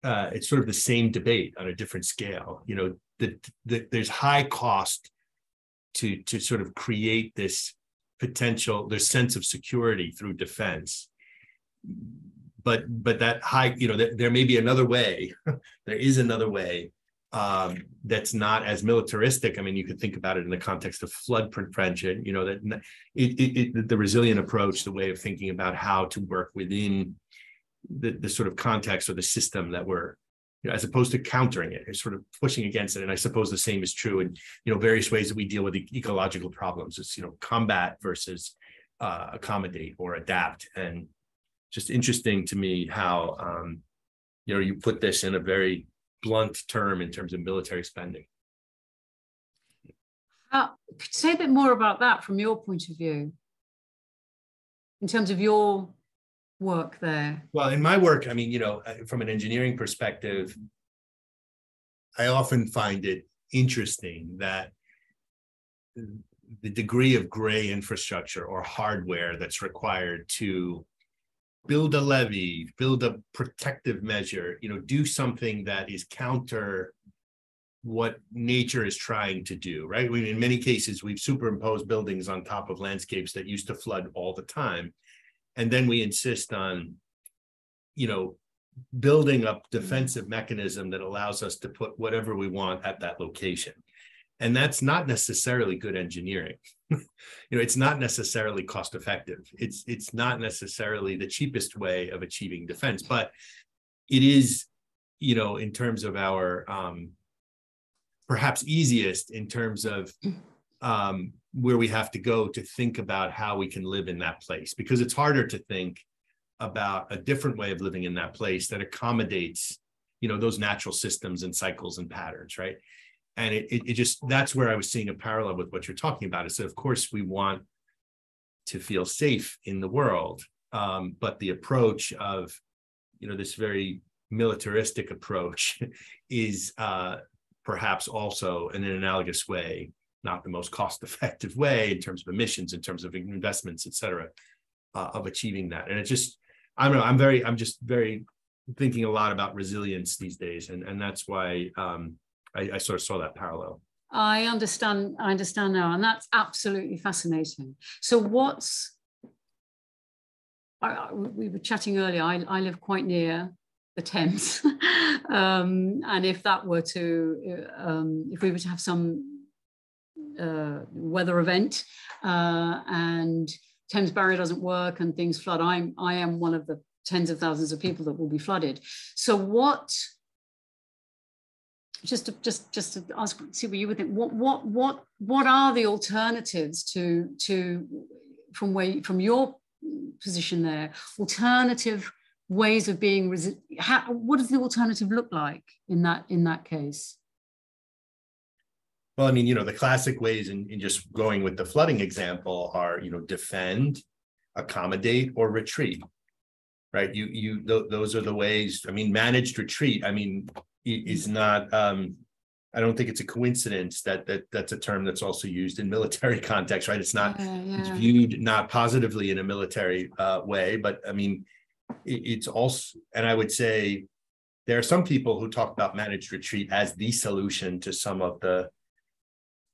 It's sort of the same debate on a different scale. There's high cost to sort of create this sense of security through defense. But that high, there may be another way. There is another way that's not as militaristic. I mean, you could think about it in the context of flood prevention, that the resilient approach, the way of thinking about how to work within the sort of context or the system that we're, as opposed to countering it, is sort of pushing against it. And I suppose the same is true in, various ways that we deal with ecological problems. It's, combat versus accommodate or adapt. And just interesting to me how, you put this in a very blunt term in terms of military spending. Could you say a bit more about that from your point of view, in terms of your work there? Well, in my work, I mean, from an engineering perspective, I often find it interesting that the degree of gray infrastructure or hardware that's required to build a levee, build a protective measure, do something that is counter what nature is trying to do, right? I mean, in many cases, we've superimposed buildings on top of landscapes that used to flood all the time. And then we insist on, building up defensive mechanism that allows us to put whatever we want at that location. And that's not necessarily good engineering. It's not necessarily cost effective. It's not necessarily the cheapest way of achieving defense, but it is, in terms of our perhaps easiest in terms of where we have to go to think about how we can live in that place, because it's harder to think about a different way of living in that place that accommodates, those natural systems and cycles and patterns, right? And it just, that's where I was seeing a parallel with what you're talking about. Is that, of course, we want to feel safe in the world, but the approach of, this very militaristic approach is perhaps also in an analogous way, not the most cost-effective way in terms of emissions, in terms of investments, et cetera, of achieving that. And it just, I don't know, I'm just very thinking a lot about resilience these days. And that's why I sort of saw that parallel. I understand now, and that's absolutely fascinating. So we were chatting earlier, I live quite near the Thames. And if that were to, if we were to have some weather event and Thames barrier doesn't work and things flood, I am one of the tens of thousands of people that will be flooded. So just to ask, see what you would think. What are the alternatives to from your position there? Alternative ways of being what does the alternative look like in that case? Well, I mean, the classic ways in just going with the flooding example are, defend, accommodate, or retreat, right? Those are the ways. I mean, managed retreat, I mean, is not, I don't think it's a coincidence that's a term that's also used in military context, right? It's not, it's viewed not positively in a military way, but I mean, it's also, and I would say there are some people who talk about managed retreat as the solution to some of the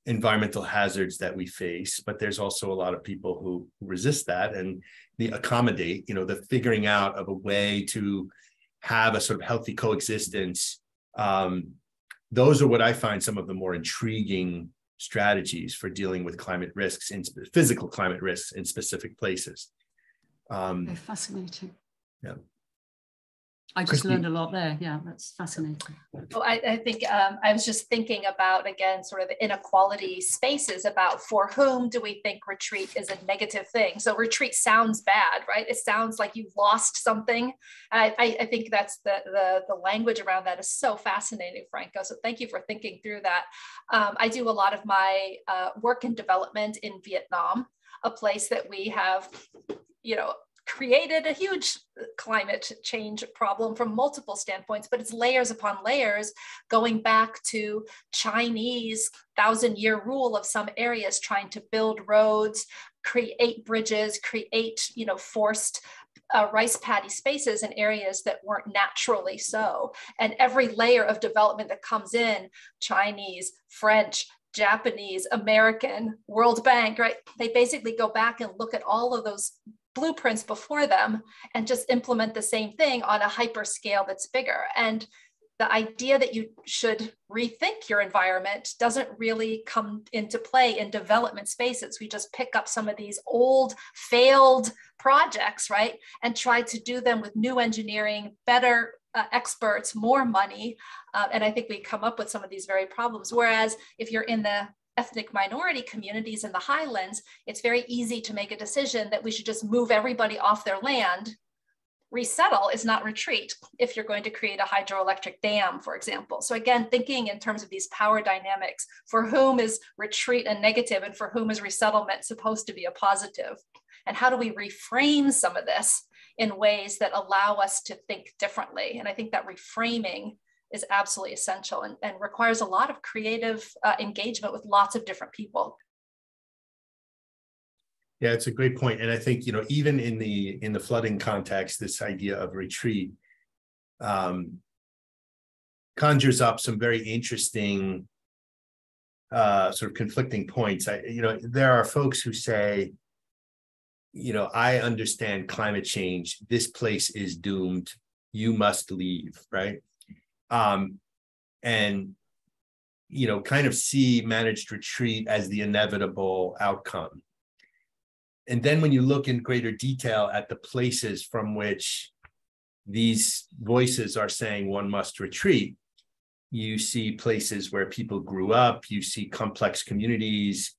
environmental hazards that we face, but there's also a lot of people who resist that, and the accommodate, the figuring out of a way to have a sort of healthy coexistence. Those are what I find some of the more intriguing strategies for dealing with climate risks, physical climate risks in specific places. Very fascinating. Yeah. I just learned a lot there. Yeah, that's fascinating. Well, I think I was just thinking about, again, sort of inequality spaces, about for whom do we think retreat is a negative thing? So retreat sounds bad, right? It sounds like you've lost something. I think that's the language around that is so fascinating, Franco. So thank you for thinking through that. I do a lot of my work and development in Vietnam, a place that we have, created a huge climate change problem from multiple standpoints, but it's layers upon layers, going back to Chinese 1,000-year rule of some areas, trying to build roads, create bridges, create, forced rice paddy spaces in areas that weren't naturally so. And every layer of development that comes in, Chinese, French, Japanese, American, World Bank, right? They basically go back and look at all of those blueprints before them and just implement the same thing on a hyper scale that's bigger. And the idea that you should rethink your environment doesn't really come into play in development spaces. We just pick up some of these old failed projects, right? And try to do them with new engineering, better experts, more money. And I think we come up with some of these very problems. Whereas if you're in the ethnic minority communities in the highlands, it's very easy to make a decision that we should just move everybody off their land. Resettle is not retreat if you're going to create a hydroelectric dam, for example. So again, thinking in terms of these power dynamics, for whom is retreat a negative and for whom is resettlement supposed to be a positive? And how do we reframe some of this in ways that allow us to think differently? And I think that reframing is absolutely essential and requires a lot of creative engagement with lots of different people. Yeah, it's a great point. And I think, even in the flooding context, this idea of retreat conjures up some very interesting sort of conflicting points. There are folks who say, I understand climate change. This place is doomed. You must leave, right? And kind of see managed retreat as the inevitable outcome. And then when you look in greater detail at the places from which these voices are saying one must retreat, you see places where people grew up, you see complex communities,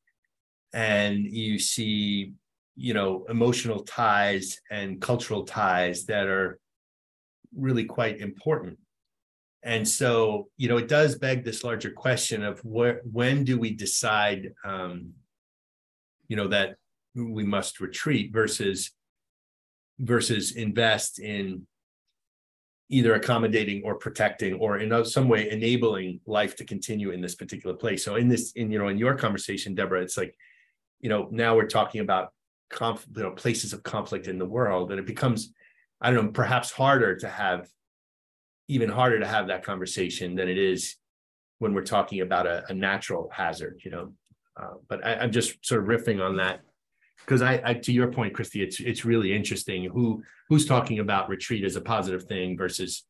and you see, emotional ties and cultural ties that are really quite important. And so, it does beg this larger question of when do we decide, that we must retreat versus invest in either accommodating or protecting or in some way enabling life to continue in this particular place. So in your conversation, Deborah, it's like, now we're talking about places of conflict in the world, and it becomes, perhaps even harder to have that conversation than it is when we're talking about a natural hazard, but I'm just sort of riffing on that because I to your point, Christy, it's really interesting who's talking about retreat as a positive thing versus,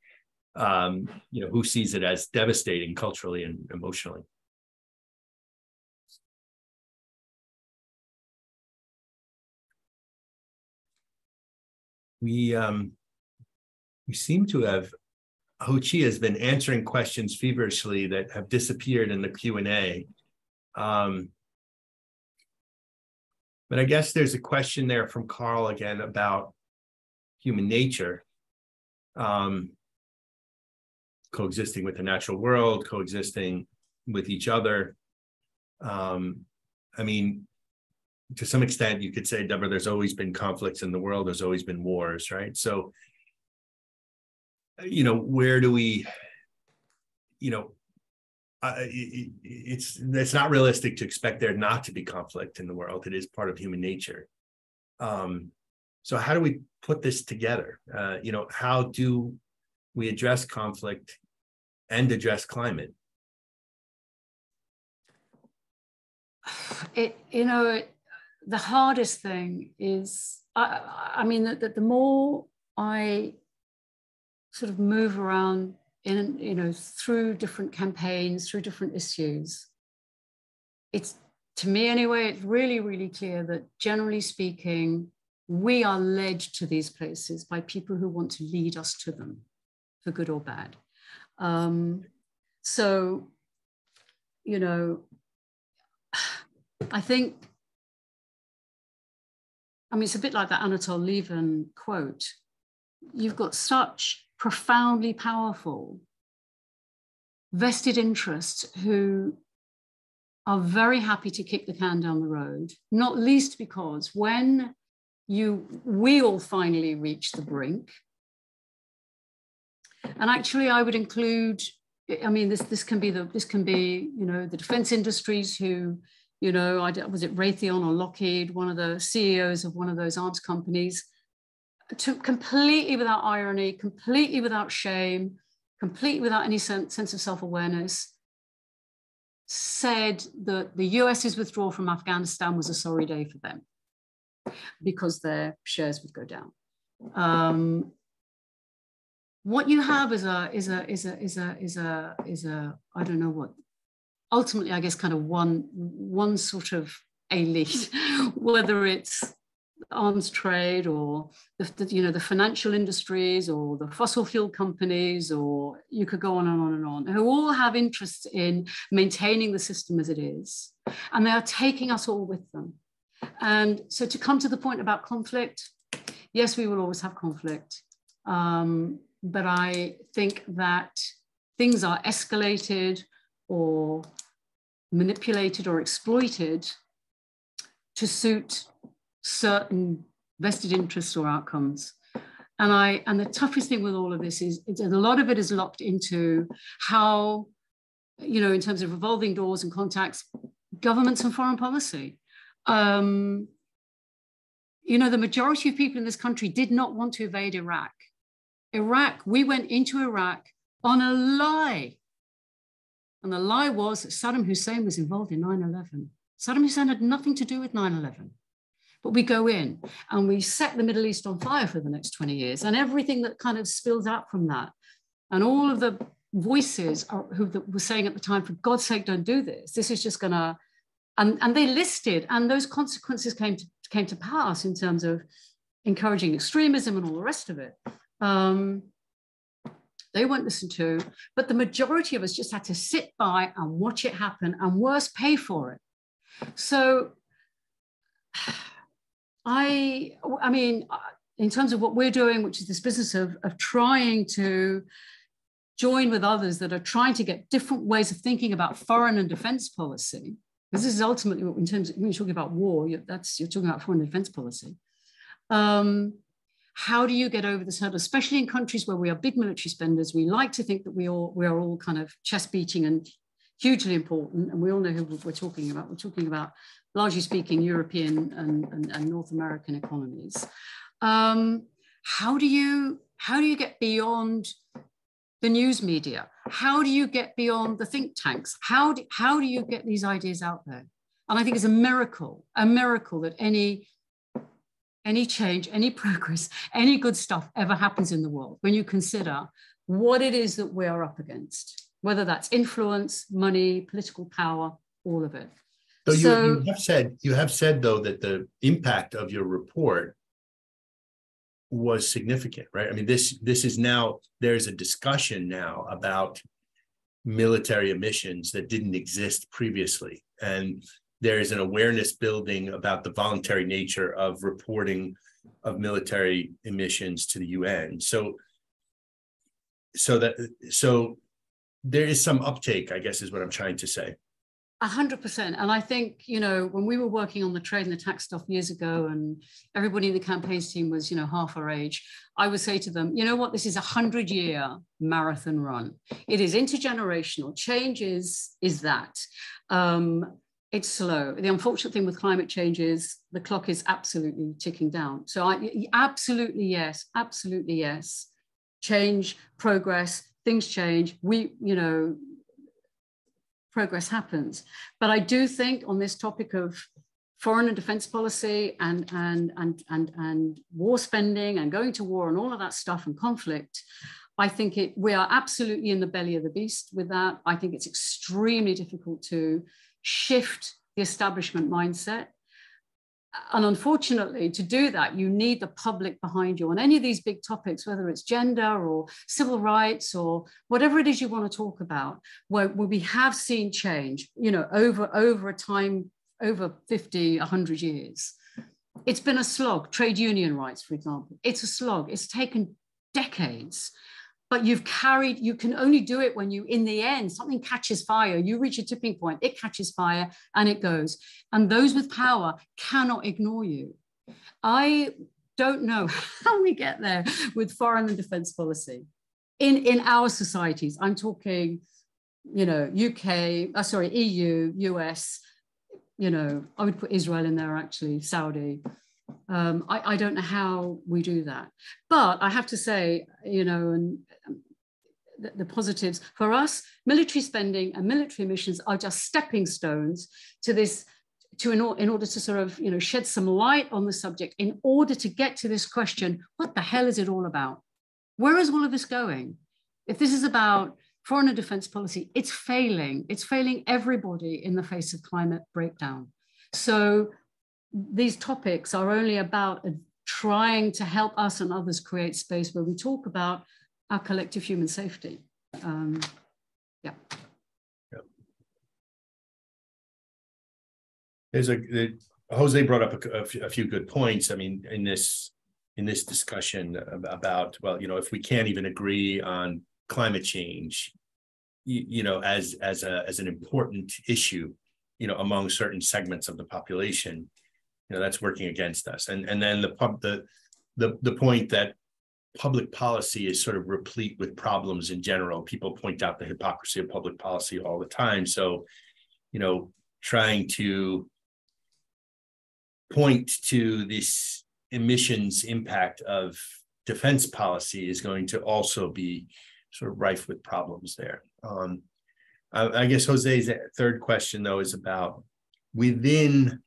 who sees it as devastating culturally and emotionally. We seem to have Ho Chi has been answering questions feverishly that have disappeared in the Q&A. But I guess there's a question there from Carl again about human nature, coexisting with the natural world, coexisting with each other. I mean, to some extent, you could say, Deborah, there's always been conflicts in the world. There's always been wars, right? So, where do we, it's not realistic to expect there not to be conflict in the world. It is part of human nature. So how do we put this together? How do we address conflict and address climate? The hardest thing is, I mean, that the more I sort of move around through different campaigns, through different issues, it's, to me anyway, it's really, really clear that generally speaking, we are led to these places by people who want to lead us to them, for good or bad. So, I think, it's a bit like that Anatol Lieven quote. You've got such profoundly powerful vested interests who are very happy to kick the can down the road, not least because when we all finally reach the brink, and actually I would include, this can be the defense industries who, was it Raytheon or Lockheed, one of the CEOs of one of those arms companies, completely without irony, completely without shame, completely without any sense of self-awareness, said that the US's withdrawal from Afghanistan was a sorry day for them because their shares would go down. What you have is a I don't know what, ultimately I guess kind of one sort of elite, whether it's arms trade or the financial industries or the fossil fuel companies, or you could go on and on and on, who all have interests in maintaining the system as it is, and they are taking us all with them. And so to come to the point about conflict, yes, we will always have conflict, but I think that things are escalated or manipulated or exploited to suit certain vested interests or outcomes. And the toughest thing with all of this is a lot of it is locked into how, in terms of revolving doors and contacts, governments and foreign policy. The majority of people in this country did not want to invade Iraq. We went into Iraq on a lie. And the lie was that Saddam Hussein was involved in 9/11. Saddam Hussein had nothing to do with 9/11. But we go in and we set the Middle East on fire for the next 20 years, and everything that kind of spills out from that. And all of the voices who were saying at the time, for God's sake, don't do this. This is just gonna, and they listed, and those consequences came to pass in terms of encouraging extremism and all the rest of it. They weren't listened to, but the majority of us just had to sit by and watch it happen, and worse, pay for it. So I mean, in terms of what we're doing, which is this business of trying to join with others that are trying to get different ways of thinking about foreign and defense policy, because this is ultimately what, in terms of, when you're talking about war, you're talking about foreign and defense policy. How do you get over this hurdle, especially in countries where we are big military spenders? We like to think that we are all kind of chest beating and hugely important, and we all know who we're talking about. We're talking about, largely speaking, European and North American economies. How do you get beyond the news media? How do you get beyond the think tanks? How do you get these ideas out there? And I think it's a miracle that any change, any progress, any good stuff ever happens in the world when you consider what it is that we are up against, whether that's influence, money, political power, all of it. So you have said though that the impact of your report was significant, right? I mean, this is now, there's a discussion now about military emissions that didn't exist previously. And there is an awareness building about the voluntary nature of reporting of military emissions to the UN. So there is some uptake, I guess, is what I'm trying to say. 100%. And I think, when we were working on the trade and the tax stuff years ago, and everybody in the campaigns team was, half our age, I would say to them, you know what, this is a 100-year marathon run. It is intergenerational. Change is that. It's slow. The unfortunate thing with climate change is the clock is absolutely ticking down. So absolutely yes. Change, progress, things change. Progress happens. But I do think on this topic of foreign and defense policy and war spending and going to war and all of that stuff and conflict, I think we are absolutely in the belly of the beast with that. I think it's extremely difficult to shift the establishment mindset. And unfortunately, to do that, you need the public behind you on any of these big topics, whether it's gender or civil rights or whatever it is you want to talk about, where we have seen change, over a time, over 50, 100 years. It's been a slog. Trade union rights, for example, it's a slog. It's taken decades. But you can only do it when in the end, something catches fire, you reach a tipping point, it catches fire and it goes. And those with power cannot ignore you. I don't know how we get there with foreign and defense policy in our societies. I'm talking, EU, US, I would put Israel in there actually, Saudi. I don't know how we do that. But I have to say, and the positives for us, military spending and military missions are just stepping stones to this, in order to sort of, shed some light on the subject, in order to get to this question, what the hell is it all about? Where is all of this going? If this is about foreign and defense policy, it's failing. It's failing everybody in the face of climate breakdown. So these topics are only about trying to help us and others create space where we talk about our collective human safety. Jose brought up a few good points. I mean, in this discussion about, well, if we can't even agree on climate change, as an important issue, among certain segments of the population, that's working against us. And then the point that public policy is sort of replete with problems in general. People point out the hypocrisy of public policy all the time. So, trying to point to this emissions impact of defense policy is going to also be sort of rife with problems there. I guess Jose's third question, though, is about within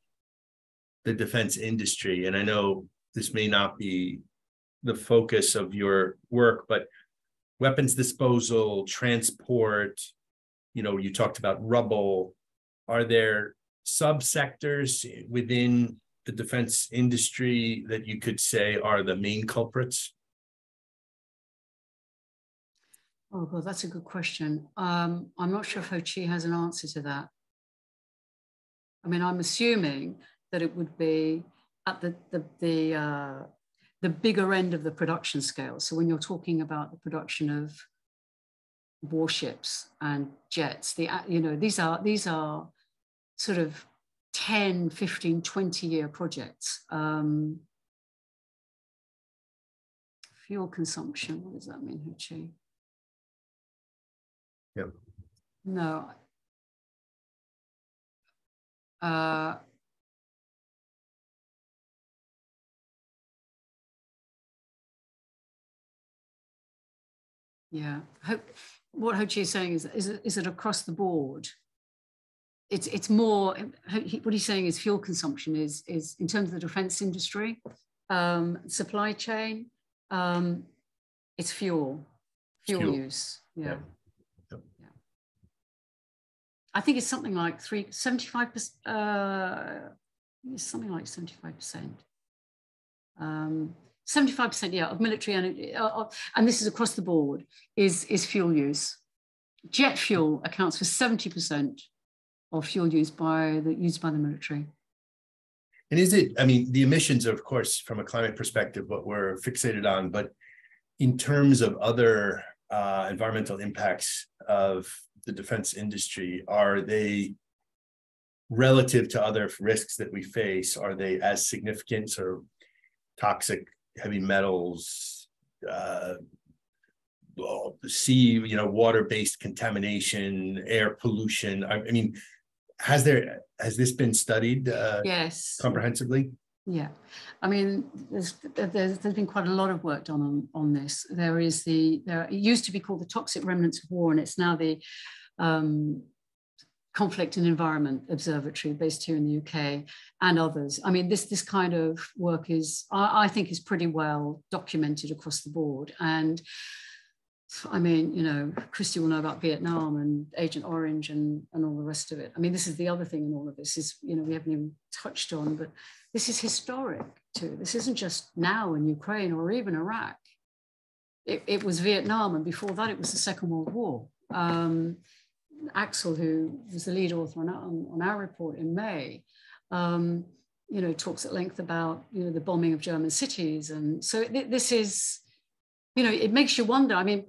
the defense industry. And I know this may not be the focus of your work, but weapons disposal, transport, you talked about rubble. Are there subsectors within the defense industry that you could say are the main culprits? Oh, well, that's a good question. I'm not sure if Ho Chi has an answer to that. I mean, I'm assuming that it would be at the bigger end of the production scale. So when you're talking about the production of warships and jets, these are sort of 10, 15, 20-year projects. Fuel consumption, what does that mean, Ho Chi? Yep. No. Yeah. What Ho Chi is saying is it across the board? It's more, what he's saying is fuel consumption is in terms of the defense industry, supply chain, it's fuel use. Yeah. Yep. Yeah. I think it's something like 75%, something like 75%. 75%, yeah, of military energy, and this is across the board, is fuel use. Jet fuel accounts for 70% of fuel used by the military. And is it, I mean, the emissions are, of course, from a climate perspective, what we're fixated on, but in terms of other environmental impacts of the defense industry, are they relative to other risks that we face? Are they as significant, sort of toxic heavy metals, sea, water-based contamination, air pollution? I mean, has this been studied yes, comprehensively? Yeah, I mean, there's been quite a lot of work done on this. It used to be called the Toxic Remnants of War, and it's now the Conflict and Environment Observatory based here in the UK, and others. I mean, this kind of work is, I think, is pretty well documented across the board. And I mean, Christy will know about Vietnam and Agent Orange and all the rest of it. I mean, this is the other thing in all of this is, we haven't even touched on, but this is historic too. This isn't just now in Ukraine or even Iraq. It was Vietnam, and before that it was the Second World War. Axel, who was the lead author on our report in May, talks at length about, the bombing of German cities. And so this is, it makes you wonder. I mean,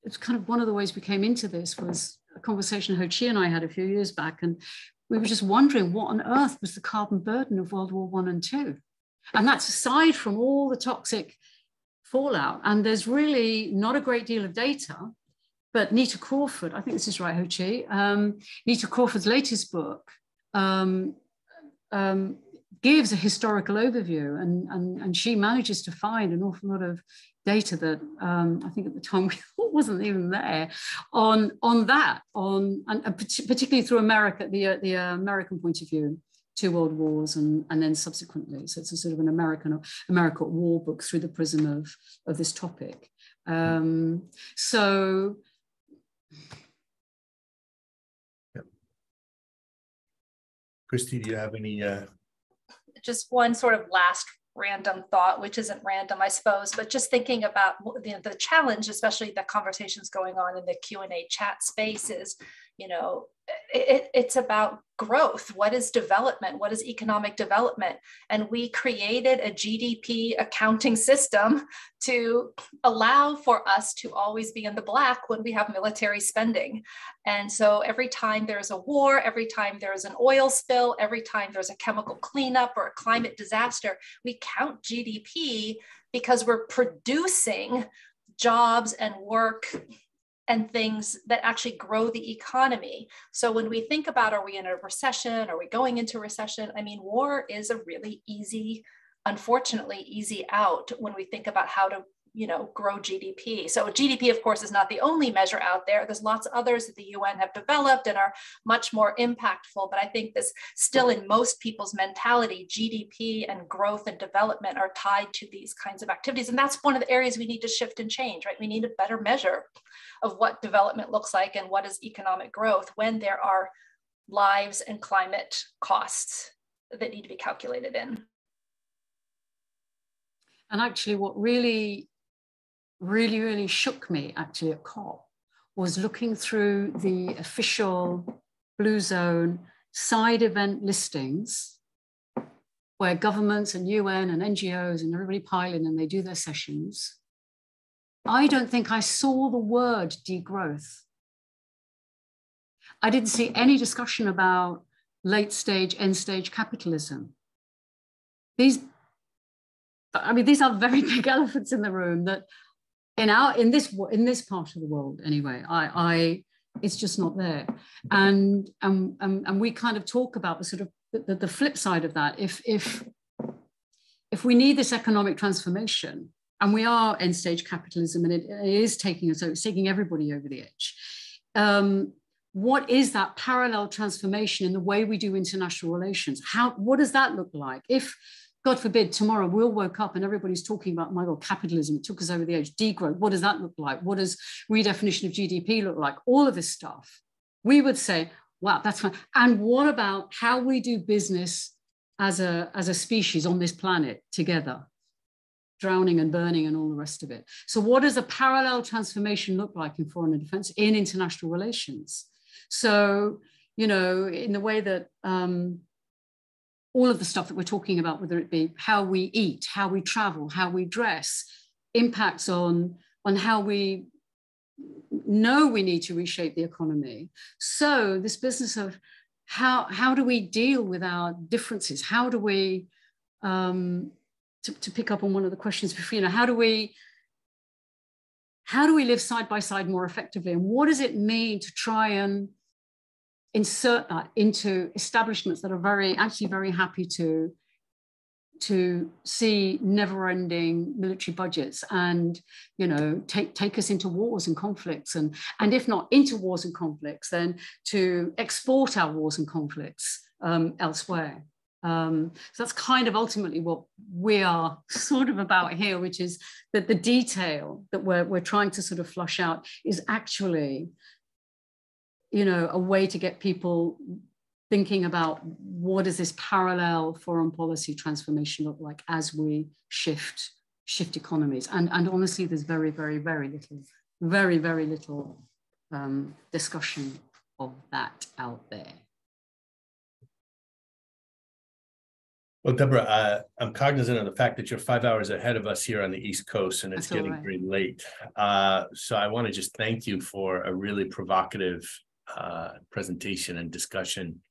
it's kind of one of the ways we came into this was a conversation Ho Chi and I had a few years back, and we were just wondering what on earth was the carbon burden of World War I and II. And that's aside from all the toxic fallout. And there's really not a great deal of data, but Nita Crawford, I think this is right, Ho Chi, Nita Crawford's latest book gives a historical overview, and she manages to find an awful lot of data that I think at the time we thought wasn't even there on that, and particularly through America, the American point of view, 2 world wars and then subsequently. So it's a sort of an America at war book through the prism of this topic. So. Christy, do you have any? Just one sort of last random thought, which isn't random, I suppose, but just thinking about the challenge, especially the conversations going on in the Q&A chat space is, it's about growth. What is development? What is economic development? And we created a GDP accounting system to allow for us to always be in the black when we have military spending. And so every time there's a war, every time there's an oil spill, every time there's a chemical cleanup or a climate disaster, we count GDP because we're producing jobs and work and things that actually grow the economy. So when we think about, are we in a recession? Are we going into recession? I mean, war is a really easy, unfortunately, easy out when we think about how to, grow GDP. So GDP, of course, is not the only measure out there. There's lots of others that the UN have developed and are much more impactful. But I think this still in most people's mentality, GDP and growth and development are tied to these kinds of activities. And that's one of the areas we need to shift and change, right? We need a better measure of what development looks like and what is economic growth when there are lives and climate costs that need to be calculated in. And actually what really shook me actually at COP was looking through the official Blue Zone side event listings where governments and UN and NGOs and everybody pile in and they do their sessions. I don't think I saw the word degrowth. I didn't see any discussion about late stage, end stage capitalism. These are very big elephants in the room that in this part of the world anyway, it's just not there. And we kind of talk about the sort of the flip side of that. If we need this economic transformation, and we are end stage capitalism, and it is taking everybody over the edge. What is that parallel transformation in the way we do international relations? What does that look like? If, God forbid, tomorrow we all woke up and everybody's talking about, my God, capitalism, it took us over the edge, degrowth, what does that look like? What does redefinition of GDP look like? All of this stuff. We would say, wow, that's fine. And what about how we do business as a species on this planet together? drowning and burning and all the rest of it. So what does a parallel transformation look like in foreign and defense, in international relations? So, you know, in the way that all of the stuff that we're talking about, whether it be how we eat, how we travel, how we dress, impacts on how we know we need to reshape the economy. So this business of how do we deal with our differences? How do we, to pick up on one of the questions before, you know, how do we live side by side more effectively? And what does it mean to try and insert that into establishments that are actually very happy to see never-ending military budgets and, you know, take us into wars and conflicts, and if not into wars and conflicts, then to export our wars and conflicts elsewhere. So that's kind of ultimately what we are sort of about here, which is that the detail that we're trying to sort of flush out is actually, you know, a way to get people thinking about what does this parallel foreign policy transformation look like as we shift economies. And honestly, there's very, very, very little discussion of that out there. Well, Deborah, I'm cognizant of the fact that you're 5 hours ahead of us here on the East Coast, and it's getting very late. So I want to just thank you for a really provocative presentation and discussion.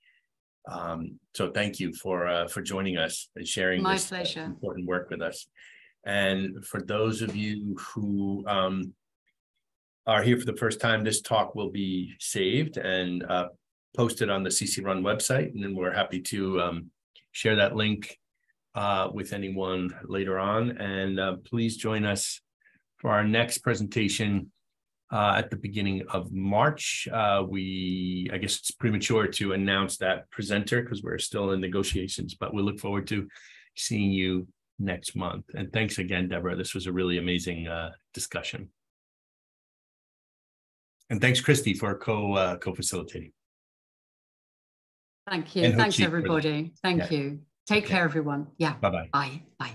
So thank you for joining us and sharing this important work with us. And for those of you who are here for the first time, this talk will be saved and posted on the CC Run website, and then we're happy to share that link with anyone later on. And please join us for our next presentation at the beginning of March. I guess it's premature to announce that presenter because we're still in negotiations, but we look forward to seeing you next month. And thanks again, Deborah. This was a really amazing discussion. And thanks, Christy, for co-facilitating. Thank you. Thanks, everybody. Thank you. Take care, everyone. Yeah. Bye-bye. Bye. Bye.